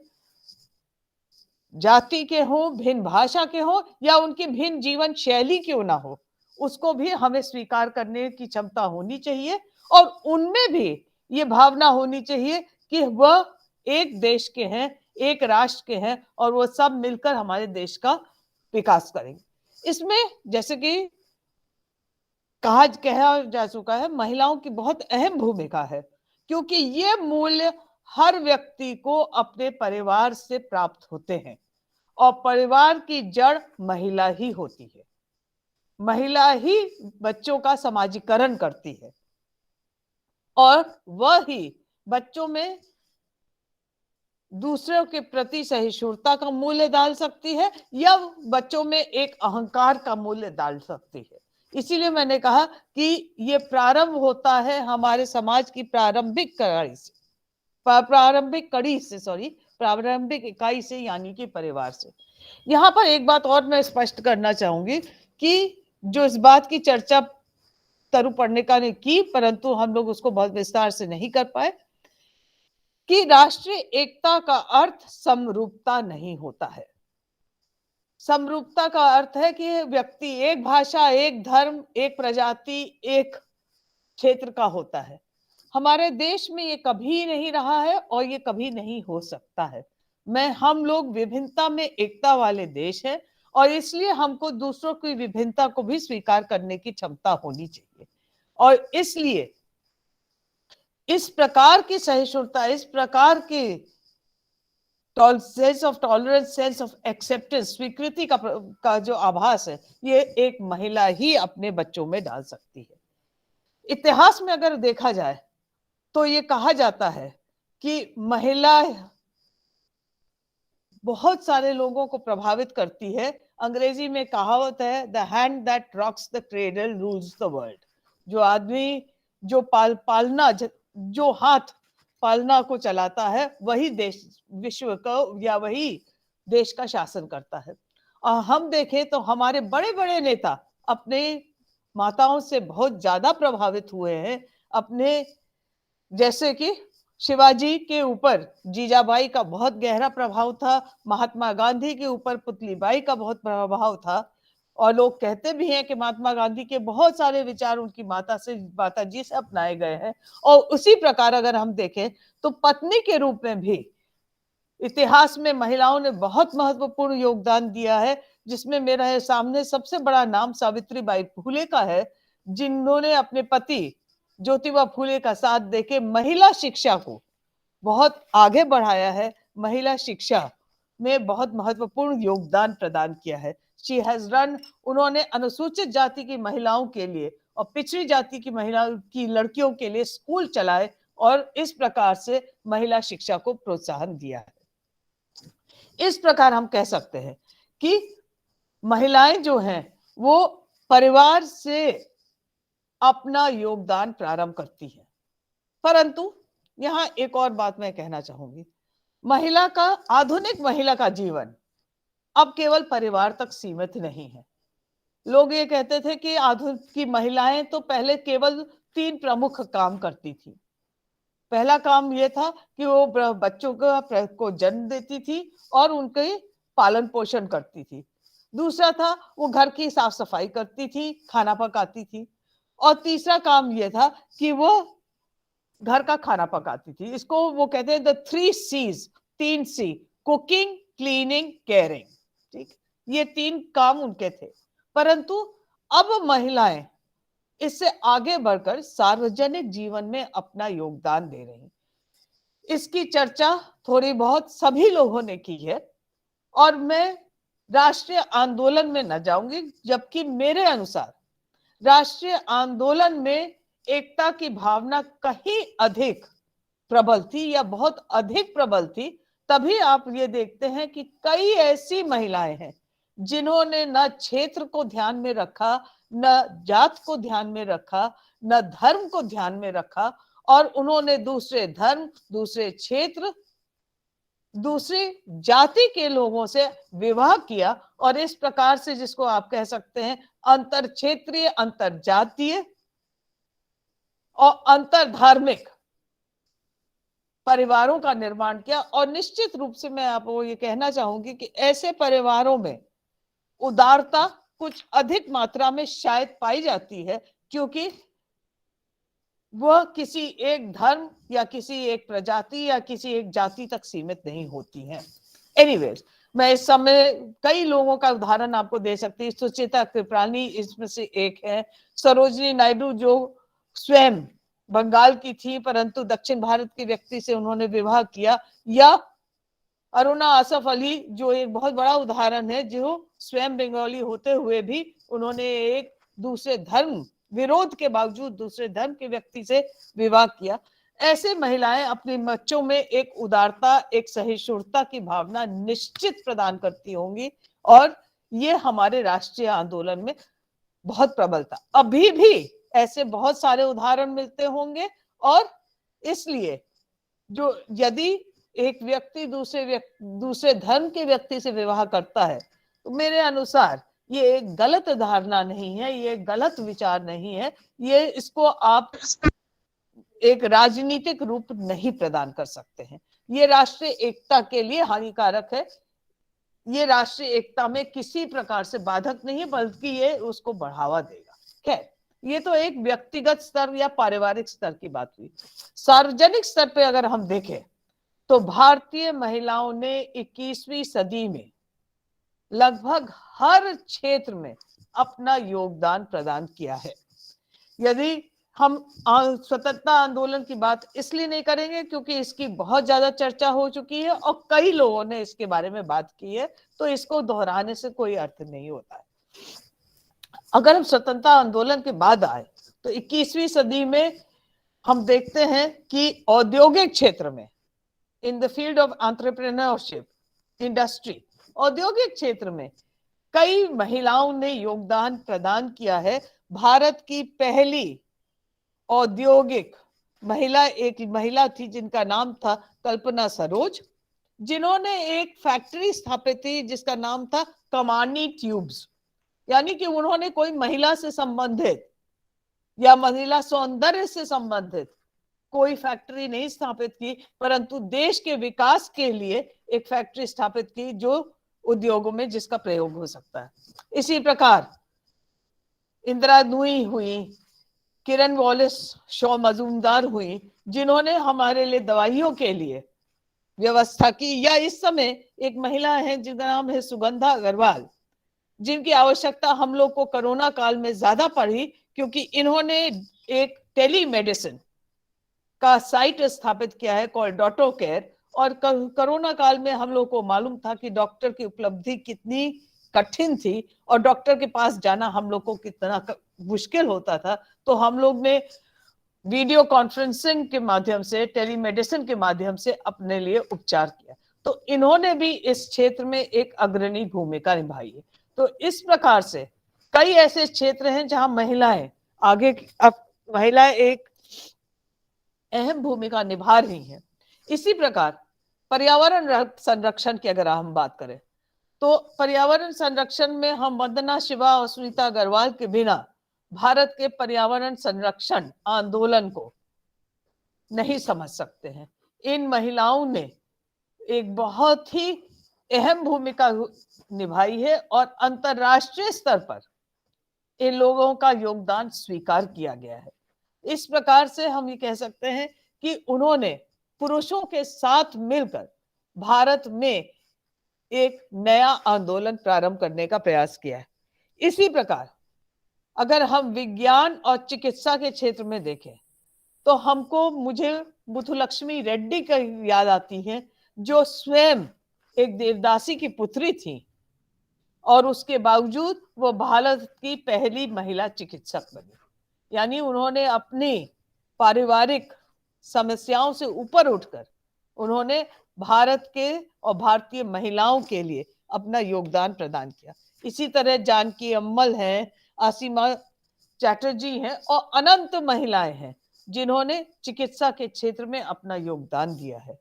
जाति के हो, भिन्न भाषा के हो, या उनकी भिन्न जीवन शैली क्यों ना हो, उसको भी हमें स्वीकार करने की क्षमता होनी चाहिए, और उनमें भी ये भावना होनी चाहिए कि वह एक देश के हैं, एक राष्ट्र के हैं, और वो सब मिलकर हमारे देश का विकास करेंगे। इसमें जैसे कि कहा जा चुका है, महिलाओं की बहुत अहम भूमिका है, क्योंकि ये मूल्य हर व्यक्ति को अपने परिवार से प्राप्त होते हैं, और परिवार की जड़ महिला ही होती है। महिला ही बच्चों का समाजीकरण करती है, और वह ही बच्चों में दूसरों के प्रति सहिष्णुता का मूल्य डाल सकती है, या बच्चों में एक अहंकार का मूल्य डाल सकती है। इसीलिए मैंने कहा कि ये प्रारंभ होता है हमारे समाज की प्रारंभिक इकाई से, यानी कि परिवार से। यहाँ पर एक बात और मैं स्पष्ट करना चाहूंगी कि जो इस बात की चर्चा तरु पर्णिका ने की, परंतु हम लोग उसको बहुत विस्तार से नहीं कर पाए, कि राष्ट्रीय एकता का अर्थ समरूपता नहीं होता है। समरूपता का अर्थ है कि व्यक्ति एक भाषा, एक धर्म, एक प्रजाति, एक क्षेत्र का होता है। हमारे देश में ये कभी नहीं रहा है और ये कभी नहीं हो सकता है। हम लोग विभिन्नता में एकता वाले देश है, और इसलिए हमको दूसरों की विभिन्नता को भी स्वीकार करने की क्षमता होनी चाहिए। और इसलिए इस प्रकार की सहिष्णुता, इस प्रकार की sense of tolerance, sense of acceptance, स्वीकृति का जो आभास है, ये एक महिला ही अपने बच्चों में डाल सकती है। इतिहास में अगर देखा जाए तो ये कहा जाता है कि महिला बहुत सारे लोगों को प्रभावित करती है। अंग्रेजी में कहावत है, the hand that rocks the cradle rules the world. जो आदमी जो पालना, जो हाथ पालना को चलाता है वही देश विश्व को या वही देश का शासन करता है। और हम देखें तो हमारे बड़े बड़े नेता अपने माताओं से बहुत ज्यादा प्रभावित हुए हैं। अपने जैसे कि शिवाजी के ऊपर जीजाबाई का बहुत गहरा प्रभाव था, महात्मा गांधी के ऊपर पुतलीबाई का बहुत प्रभाव था, और लोग कहते भी हैं कि महात्मा गांधी के बहुत सारे विचार उनकी माता जी से अपनाए गए हैं। और उसी प्रकार अगर हम देखें तो पत्नी के रूप में भी इतिहास में महिलाओं ने बहुत महत्वपूर्ण योगदान दिया है, जिसमें मेरे सामने सबसे बड़ा नाम सावित्रीबाई फुले का है, जिन्होंने अपने पति ज्योतिबा फुले का साथ देके महिला शिक्षा को बहुत आगे बढ़ाया है, महिला शिक्षा में बहुत महत्वपूर्ण योगदान प्रदान किया है। शी हैज रन, उन्होंने अनुसूचित जाति की महिलाओं के लिए और पिछड़ी जाति की महिलाओं की लड़कियों के लिए स्कूल चलाए और इस प्रकार से महिला शिक्षा को प्रोत्साहन दिया है। इस प्रकार हम कह सकते हैं कि महिलाएं जो हैं वो परिवार से अपना योगदान प्रारंभ करती हैं। परंतु यहाँ एक और बात मैं कहना चाहूंगी, महिला का, आधुनिक महिला का जीवन अब केवल परिवार तक सीमित नहीं है। लोग ये कहते थे कि आधुनिक की महिलाएं तो पहले केवल 3 प्रमुख काम करती थी। पहला काम यह था कि वो बच्चों को जन्म देती थी और उनके पालन पोषण करती थी। दूसरा था वो घर की साफ सफाई करती थी, खाना पकाती थी। और तीसरा काम यह था कि वो घर का खाना पकाती थी। इसको वो कहते हैं the 3 C's, 3 C, cooking, cleaning, caring. ठीक, ये 3 काम उनके थे। परंतु अब महिलाएं इससे आगे बढ़कर सार्वजनिक जीवन में अपना योगदान दे रही। इसकी चर्चा थोड़ी बहुत सभी लोगों ने की है और मैं राष्ट्रीय आंदोलन में न जाऊंगी, जबकि मेरे अनुसार राष्ट्रीय आंदोलन में एकता की भावना कहीं अधिक प्रबल थी या बहुत अधिक प्रबल थी। तभी आप ये देखते हैं कि कई ऐसी महिलाएं हैं जिन्होंने न क्षेत्र को ध्यान में रखा, न जात को ध्यान में रखा, न धर्म को ध्यान में रखा, और उन्होंने दूसरे धर्म, दूसरे क्षेत्र, दूसरी जाति के लोगों से विवाह किया और इस प्रकार से, जिसको आप कह सकते हैं अंतर क्षेत्रीय, अंतर जातीय और अंतर धार्मिक परिवारों का निर्माण किया। और निश्चित रूप से मैं आपको ये कहना चाहूंगी कि ऐसे परिवारों में उदारता कुछ अधिक मात्रा में शायद पाई जाती है, क्योंकि वह किसी एक धर्म या किसी एक प्रजाति या किसी एक जाति तक सीमित नहीं होती हैं। एनीवेज, मैं इस समय कई लोगों का उदाहरण आपको दे सकती हूँ। सुचिता कृपलानी इसमें से एक है। सरोजिनी नायडू जो स्वयं बंगाल की थी परंतु दक्षिण भारत के व्यक्ति से उन्होंने विवाह किया, या अरुणा आसफ अली जो एक बहुत बड़ा उदाहरण है, जो स्वयं बंगाली होते हुए भी उन्होंने एक दूसरे धर्म, विरोध के बावजूद दूसरे धर्म के व्यक्ति से विवाह किया। ऐसे महिलाएं अपने बच्चों में एक उदारता, एक सहिष्णुता की भावना निश्चित प्रदान करती होंगी और ये हमारे राष्ट्रीय आंदोलन में बहुत प्रबल था। अभी भी ऐसे बहुत सारे उदाहरण मिलते होंगे और इसलिए जो यदि एक व्यक्ति दूसरे धर्म के व्यक्ति से विवाह करता है तो मेरे अनुसार ये एक गलत धारणा नहीं है, ये गलत विचार नहीं है, ये इसको आप एक राजनीतिक रूप नहीं प्रदान कर सकते हैं। ये राष्ट्रीय एकता के लिए हानिकारक है, ये राष्ट्रीय एकता में किसी प्रकार से बाधक नहीं बल्कि ये उसको बढ़ावा देगा। खैर, ये तो एक व्यक्तिगत स्तर या पारिवारिक स्तर की बात हुई। सार्वजनिक स्तर पे अगर हम देखें तो भारतीय महिलाओं ने 21वीं सदी में लगभग हर क्षेत्र में अपना योगदान प्रदान किया है। यदि हम स्वतंत्रता आंदोलन की बात इसलिए नहीं करेंगे क्योंकि इसकी बहुत ज्यादा चर्चा हो चुकी है और कई लोगों ने इसके बारे में बात की है, तो इसको दोहराने से कोई अर्थ नहीं होता है। अगर हम स्वतंत्रता आंदोलन के बाद आए तो 21वीं सदी में हम देखते हैं कि औद्योगिक क्षेत्र में, in the field of entrepreneurship, industry, औद्योगिक क्षेत्र में कई महिलाओं ने योगदान प्रदान किया है। भारत की पहली औद्योगिक एक महिला थी जिनका नाम था कल्पना सरोज, जिन्होंने एक फैक्ट्री स्थापित की जिसका नाम था कमानी ट्यूब्स। यानी कि उन्होंने कोई महिला से संबंधित या महिला सौंदर्य से संबंधित कोई फैक्ट्री नहीं स्थापित की, परंतु देश के विकास के लिए एक फैक्ट्री स्थापित की जो उद्योगों में जिसका प्रयोग हो सकता है। इसी प्रकार इंदिरा नूई हुई, किरण वॉलिस शॉ मजूमदार हुई, जिन्होंने हमारे लिए दवाइयों के लिए व्यवस्था की। या इस समय एक महिला है जिनका नाम है सुगंधा अग्रवाल, जिनकी आवश्यकता हम लोग को कोरोना काल में ज्यादा पड़ी, क्योंकि इन्होंने एक टेलीमेडिसिन का साइट स्थापित किया है कॉल्ड डॉटो केयर। और कोरोना काल में हम लोग को मालूम था कि डॉक्टर की उपलब्धि कितनी कठिन थी और डॉक्टर के पास जाना हम लोग को कितना मुश्किल होता था। तो हम लोग ने वीडियो कॉन्फ्रेंसिंग के माध्यम से, टेलीमेडिसिन के माध्यम से अपने लिए उपचार किया। तो इन्होंने भी इस क्षेत्र में एक अग्रणी भूमिका निभाई है। तो इस प्रकार से कई ऐसे क्षेत्र हैं जहां महिलाएं महिलाएं एक अहम भूमिका निभा रही हैं। इसी प्रकार पर्यावरण संरक्षण की अगर हम बात करें तो पर्यावरण संरक्षण में हम वंदना शिवा और सुनीता अग्रवाल के बिना भारत के पर्यावरण संरक्षण आंदोलन को नहीं समझ सकते हैं। इन महिलाओं ने एक बहुत ही अहम भूमिका निभाई है और अंतरराष्ट्रीय स्तर पर इन लोगों का योगदान स्वीकार किया गया है। इस प्रकार से हम ये कह सकते हैं कि उन्होंने पुरुषों के साथ मिलकर भारत में एक नया आंदोलन प्रारंभ करने का प्रयास किया है। इसी प्रकार अगर हम विज्ञान और चिकित्सा के क्षेत्र में देखें तो मुझे मुथुलक्ष्मी रेड्डी का याद आती है, जो स्वयं एक देवदासी की पुत्री थी और उसके बावजूद वो भारत की पहली महिला चिकित्सक बनी। यानी उन्होंने अपनी पारिवारिक समस्याओं से ऊपर उठकर उन्होंने भारत के और भारतीय महिलाओं के लिए अपना योगदान प्रदान किया। इसी तरह जानकी अम्मल हैं, आसिमा चैटर्जी हैं और अनंत महिलाएं हैं जिन्होंने चिकित्सा के क्षेत्र में अपना योगदान दिया है।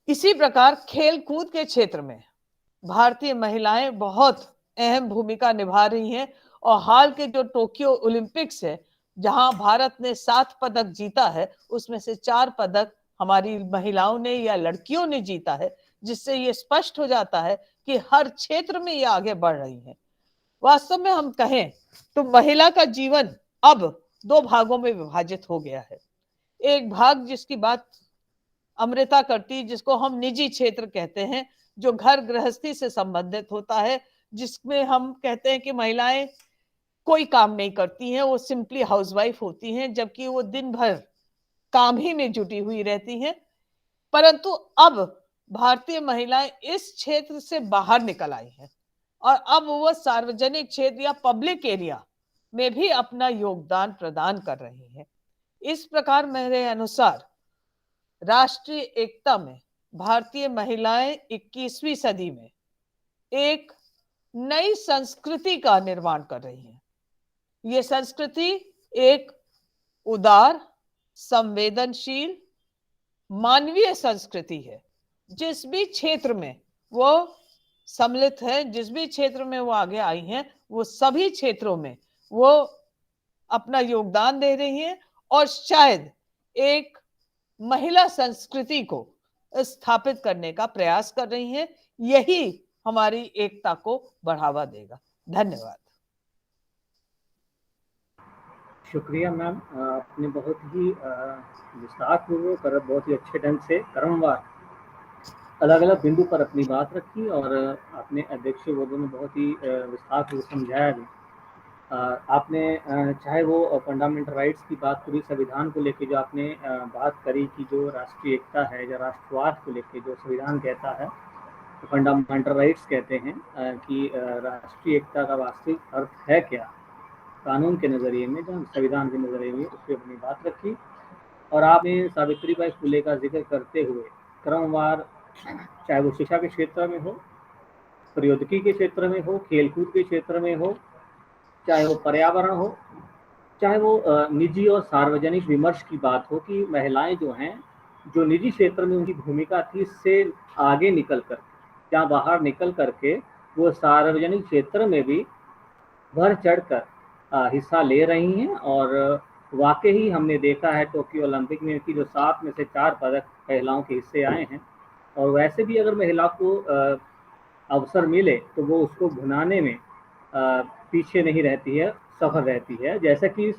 इसी प्रकार खेल कूद के क्षेत्र में भारतीय महिलाएं बहुत अहम भूमिका निभा रही हैं और हाल के जो टोक्यो ओलंपिक्स है जहां भारत ने 7 पदक जीता है, उसमें से 4 पदक हमारी महिलाओं ने या लड़कियों ने जीता है, जिससे ये स्पष्ट हो जाता है कि हर क्षेत्र में ये आगे बढ़ रही हैं। वास्तव में हम कहें तो महिला का जीवन अब 2 भागों में विभाजित हो गया है। एक भाग जिसकी बात अमृता करती, जिसको हम निजी क्षेत्र कहते हैं, जो घर गृहस्थी से संबंधित होता है, जिसमें हम कहते हैं कि महिलाएं कोई काम नहीं करती हैं, वो सिंपली हाउसवाइफ होती हैं, जबकि वो दिन भर काम ही में जुटी हुई रहती हैं। परंतु अब भारतीय महिलाएं इस क्षेत्र से बाहर निकल आई हैं और अब वो सार्वजनिक क्षेत्र या पब्लिक एरिया में भी अपना योगदान प्रदान कर रही हैं। इस प्रकार मेरे अनुसार राष्ट्रीय एकता में भारतीय महिलाएं 21वीं सदी में एक नई संस्कृति का निर्माण कर रही हैं। ये संस्कृति एक उदार, संवेदनशील, मानवीय संस्कृति है। जिस भी क्षेत्र में वो सम्मिलित है, जिस भी क्षेत्र में वो आगे आई हैं, वो सभी क्षेत्रों में वो अपना योगदान दे रही हैं और शायद एक महिला संस्कृति को स्थापित करने का प्रयास कर रही हैं। यही हमारी एकता को बढ़ावा देगा। धन्यवाद। शुक्रिया मैम, आपने बहुत ही विस्तारपूर्वक और बहुत ही अच्छे ढंग से क्रमवार अलग अलग बिंदु पर अपनी बात रखी और आपने अध्यक्ष महोदय ने बहुत ही विस्तारपूर्वक समझाया भी। आपने चाहे वो फंडामेंटल राइट्स की बात करी, संविधान को लेके जो आपने बात करी कि जो राष्ट्रीय एकता है या राष्ट्रवाद को लेके जो संविधान कहता है, तो फंडामेंटल राइट्स कहते हैं कि राष्ट्रीय एकता का वास्तविक अर्थ है क्या कानून के नज़रिए में, जहाँ संविधान के नज़रिए में, उस पर अपनी बात रखी। और आपने सावित्रीबाई फुले का जिक्र करते हुए क्रमवार, चाहे वो शिक्षा के क्षेत्र में हो, प्रौद्योगिकी के क्षेत्र में हो, खेलकूद के क्षेत्र में हो, चाहे वो पर्यावरण हो, चाहे वो निजी और सार्वजनिक विमर्श की बात हो कि महिलाएं जो हैं, जो निजी क्षेत्र में उनकी भूमिका थी, इससे आगे निकल कर, जहाँ बाहर निकल करके वो सार्वजनिक क्षेत्र में भी बढ़ चढ़कर हिस्सा ले रही हैं। और वाकई ही हमने देखा है टोक्यो ओलंपिक में कि जो 7 में से 4 पदक महिलाओं के हिस्से आए हैं। और वैसे भी अगर महिला को अवसर मिले तो वो उसको भुनाने में पीछे नहीं रहती है, सफल रहती है। जैसा कि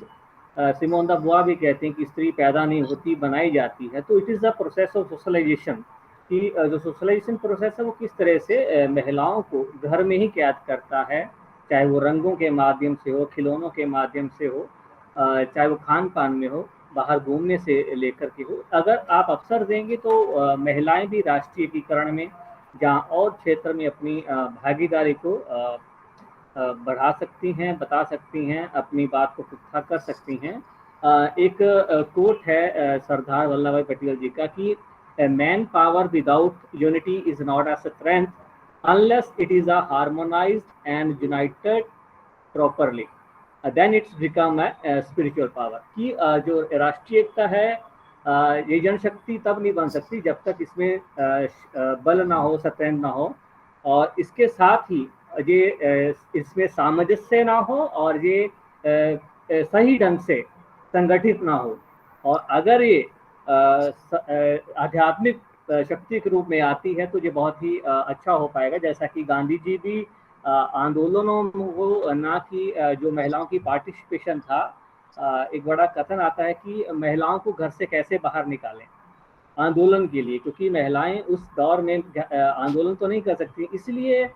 सिमोन द बुआ भी कहते हैं कि स्त्री पैदा नहीं होती, बनाई जाती है। तो it is the process of socialization, कि जो सोशलाइजेशन प्रोसेस है वो किस तरह से महिलाओं को घर में ही कैद करता है, चाहे वो रंगों के माध्यम से हो, खिलौनों के माध्यम से हो, चाहे वो खान पान में हो, बाहर घूमने से लेकर के हो। अगर आप अवसर देंगे तो महिलाएं भी राष्ट्रीय एकीकरण में, जहाँ और क्षेत्र में अपनी भागीदारी को बढ़ा सकती हैं, बता सकती हैं, अपनी बात को पुख्ता कर सकती हैं। एक कोट है सरदार वल्लभ भाई पटेल जी का कि man power without unity is not a strength unless it is a harmonized and united properly, then it's become a spiritual power. कि जो राष्ट्रीय एकता है, ये जनशक्ति तब नहीं बन सकती जब तक इसमें बल ना हो, स्ट्रेंथ ना हो, और इसके साथ ही ये इसमें सामंजस्य ना हो, और ये सही ढंग से संगठित ना हो। और अगर ये आध्यात्मिक शक्ति के रूप में आती है तो ये बहुत ही अच्छा हो पाएगा। जैसा कि गांधी जी भी आंदोलनों को, ना कि जो महिलाओं की पार्टिसिपेशन था, एक बड़ा कथन आता है कि महिलाओं को घर से कैसे बाहर निकालें आंदोलन के लिए, क्योंकि महिलाएं उस दौर में आंदोलन तो नहीं कर सकती। इसलिए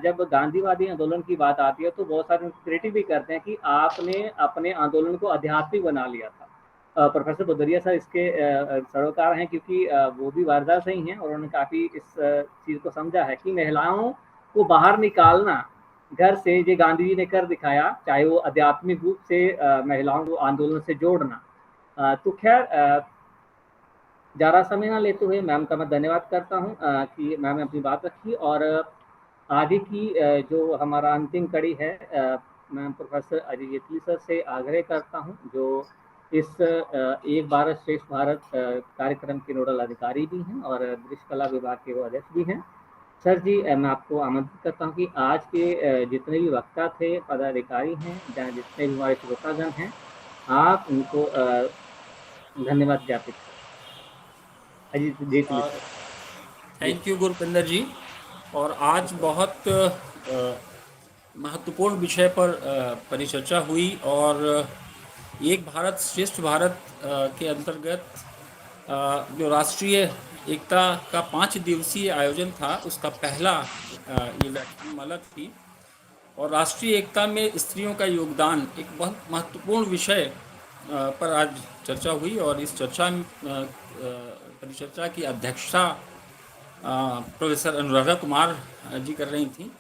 जब गांधीवादी आंदोलन की बात आती है तो बहुत सारे क्रिटिक भी करते हैं कि आपने अपने आंदोलन को आध्यात्मिक बना लिया था। प्रोफेसर भदौरिया सर इसके सरोकार हैं, क्योंकि वो भी वारदार से ही हैं और उन्होंने काफ़ी इस चीज़ को समझा है कि महिलाओं को बाहर निकालना घर से, ये गांधी जी ने कर दिखाया, चाहे वो आध्यात्मिक रूप से महिलाओं को आंदोलन से जोड़ना। तो खैर, ज़्यादा समय ना लेते हुए मैम का मैं धन्यवाद करता हूँ कि मैम ने अपनी बात रखी। और आगे की जो हमारा अंतिम कड़ी है, मैं प्रोफेसर अजय जेटली सर से आग्रह करता हूँ, जो इस एक भारत श्रेष्ठ भारत कार्यक्रम के नोडल अधिकारी भी हैं और दृश्य कला विभाग के वो अध्यक्ष भी हैं। सर जी, मैं आपको आमंत्रित करता हूँ कि आज के जितने भी वक्ता थे, पदाधिकारी हैं, जितने भी हमारे श्रोतागण हैं, आप उनको धन्यवाद ज्ञापित करें। थैंक यू गुरपिंदर जी। और आज बहुत महत्वपूर्ण विषय पर परिचर्चा हुई, और एक भारत श्रेष्ठ भारत के अंतर्गत जो राष्ट्रीय एकता का 5 दिवसीय आयोजन था, उसका पहला ये व्याख्यानमाला थी। और राष्ट्रीय एकता में स्त्रियों का योगदान एक बहुत महत्वपूर्ण विषय पर आज चर्चा हुई। और इस परिचर्चा की अध्यक्षता प्रोफेसर अनुराधा कुमार जी कर रही थी।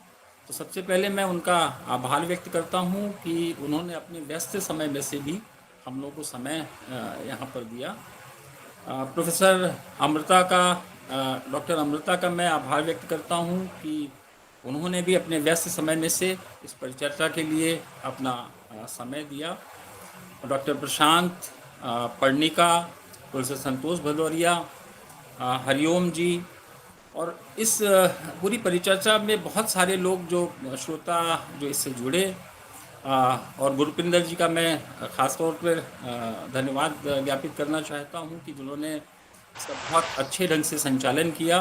तो सबसे पहले मैं उनका आभार व्यक्त करता हूं कि उन्होंने अपने व्यस्त समय में से भी हम लोगों को समय यहाँ पर दिया। प्रोफेसर अमृता का, डॉक्टर अमृता का मैं आभार व्यक्त करता हूँ कि उन्होंने भी अपने व्यस्त समय में से इस परिचर्चा के लिए अपना समय दिया। डॉक्टर प्रशांत पर्णिका, प्रोफेसर संतोष भदौरिया, हरिओम जी, और इस पूरी परिचर्चा में बहुत सारे लोग जो श्रोता जो इससे जुड़े, और गुरपिंदर जी का मैं ख़ास तौर पर धन्यवाद ज्ञापित करना चाहता हूं कि जिन्होंने इसका बहुत अच्छे ढंग से संचालन किया।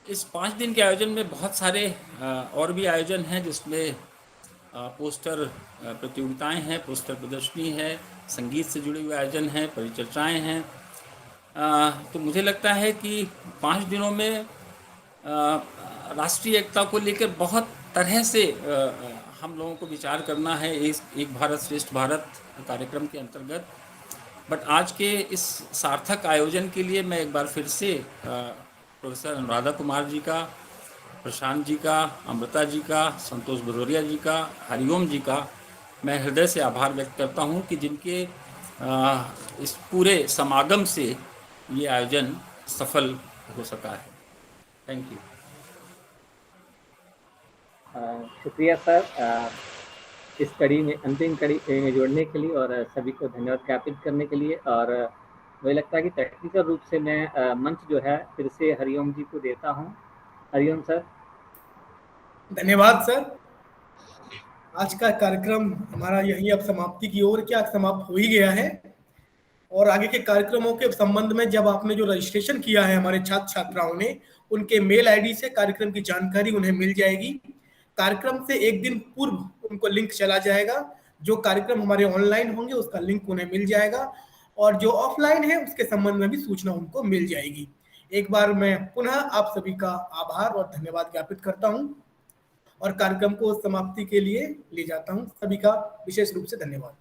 इस 5 दिन के आयोजन में बहुत सारे और भी आयोजन हैं, जिसमें पोस्टर प्रतियोगिताएं हैं, पोस्टर प्रदर्शनी है, संगीत से जुड़े हुए आयोजन हैं, परिचर्चाएं हैं। तो मुझे लगता है कि 5 दिनों में राष्ट्रीय एकता को लेकर बहुत तरह से हम लोगों को विचार करना है इस एक भारत श्रेष्ठ भारत कार्यक्रम के अंतर्गत। बट आज के इस सार्थक आयोजन के लिए मैं एक बार फिर से प्रोफेसर अनुराधा कुमार जी का, प्रशांत जी का, अमृता जी का, संतोष भदौरिया जी का, हरिओम जी का मैं हृदय से आभार व्यक्त करता हूं कि जिनके इस पूरे समागम से ये आयोजन सफल हो सका है। Thank you. शुक्रिया सर। इस कड़ी में, अंतिम कड़ी में जोड़ने के लिए और सभी को धन्यवाद ज्ञापित करने के लिए। और मुझे लगता है कि टेक्निकल रूप से मैं मंच जो है फिर से हरिओम जी को देता हूँ। हरिओम सर। धन्यवाद सर। आज का कार्यक्रम हमारा यही अब समाप्ति की ओर क्या समाप्त हो ही गया है, और आगे के कार्यक्रमों के संबंध में जब आपने जो रजिस्ट्रेशन किया है हमारे छात्र छात्राओं ने, उनके मेल आईडी से कार्यक्रम की जानकारी उन्हें मिल जाएगी। कार्यक्रम से एक दिन पूर्व उनको लिंक चला जाएगा, जो कार्यक्रम हमारे ऑनलाइन होंगे उसका लिंक उन्हें मिल जाएगा, और जो ऑफलाइन है उसके संबंध में भी सूचना उनको मिल जाएगी। एक बार मैं पुनः आप सभी का आभार और धन्यवाद ज्ञापित करता हूं और कार्यक्रम को समाप्ति के लिए ले जाता हूं। सभी का विशेष रूप से धन्यवाद।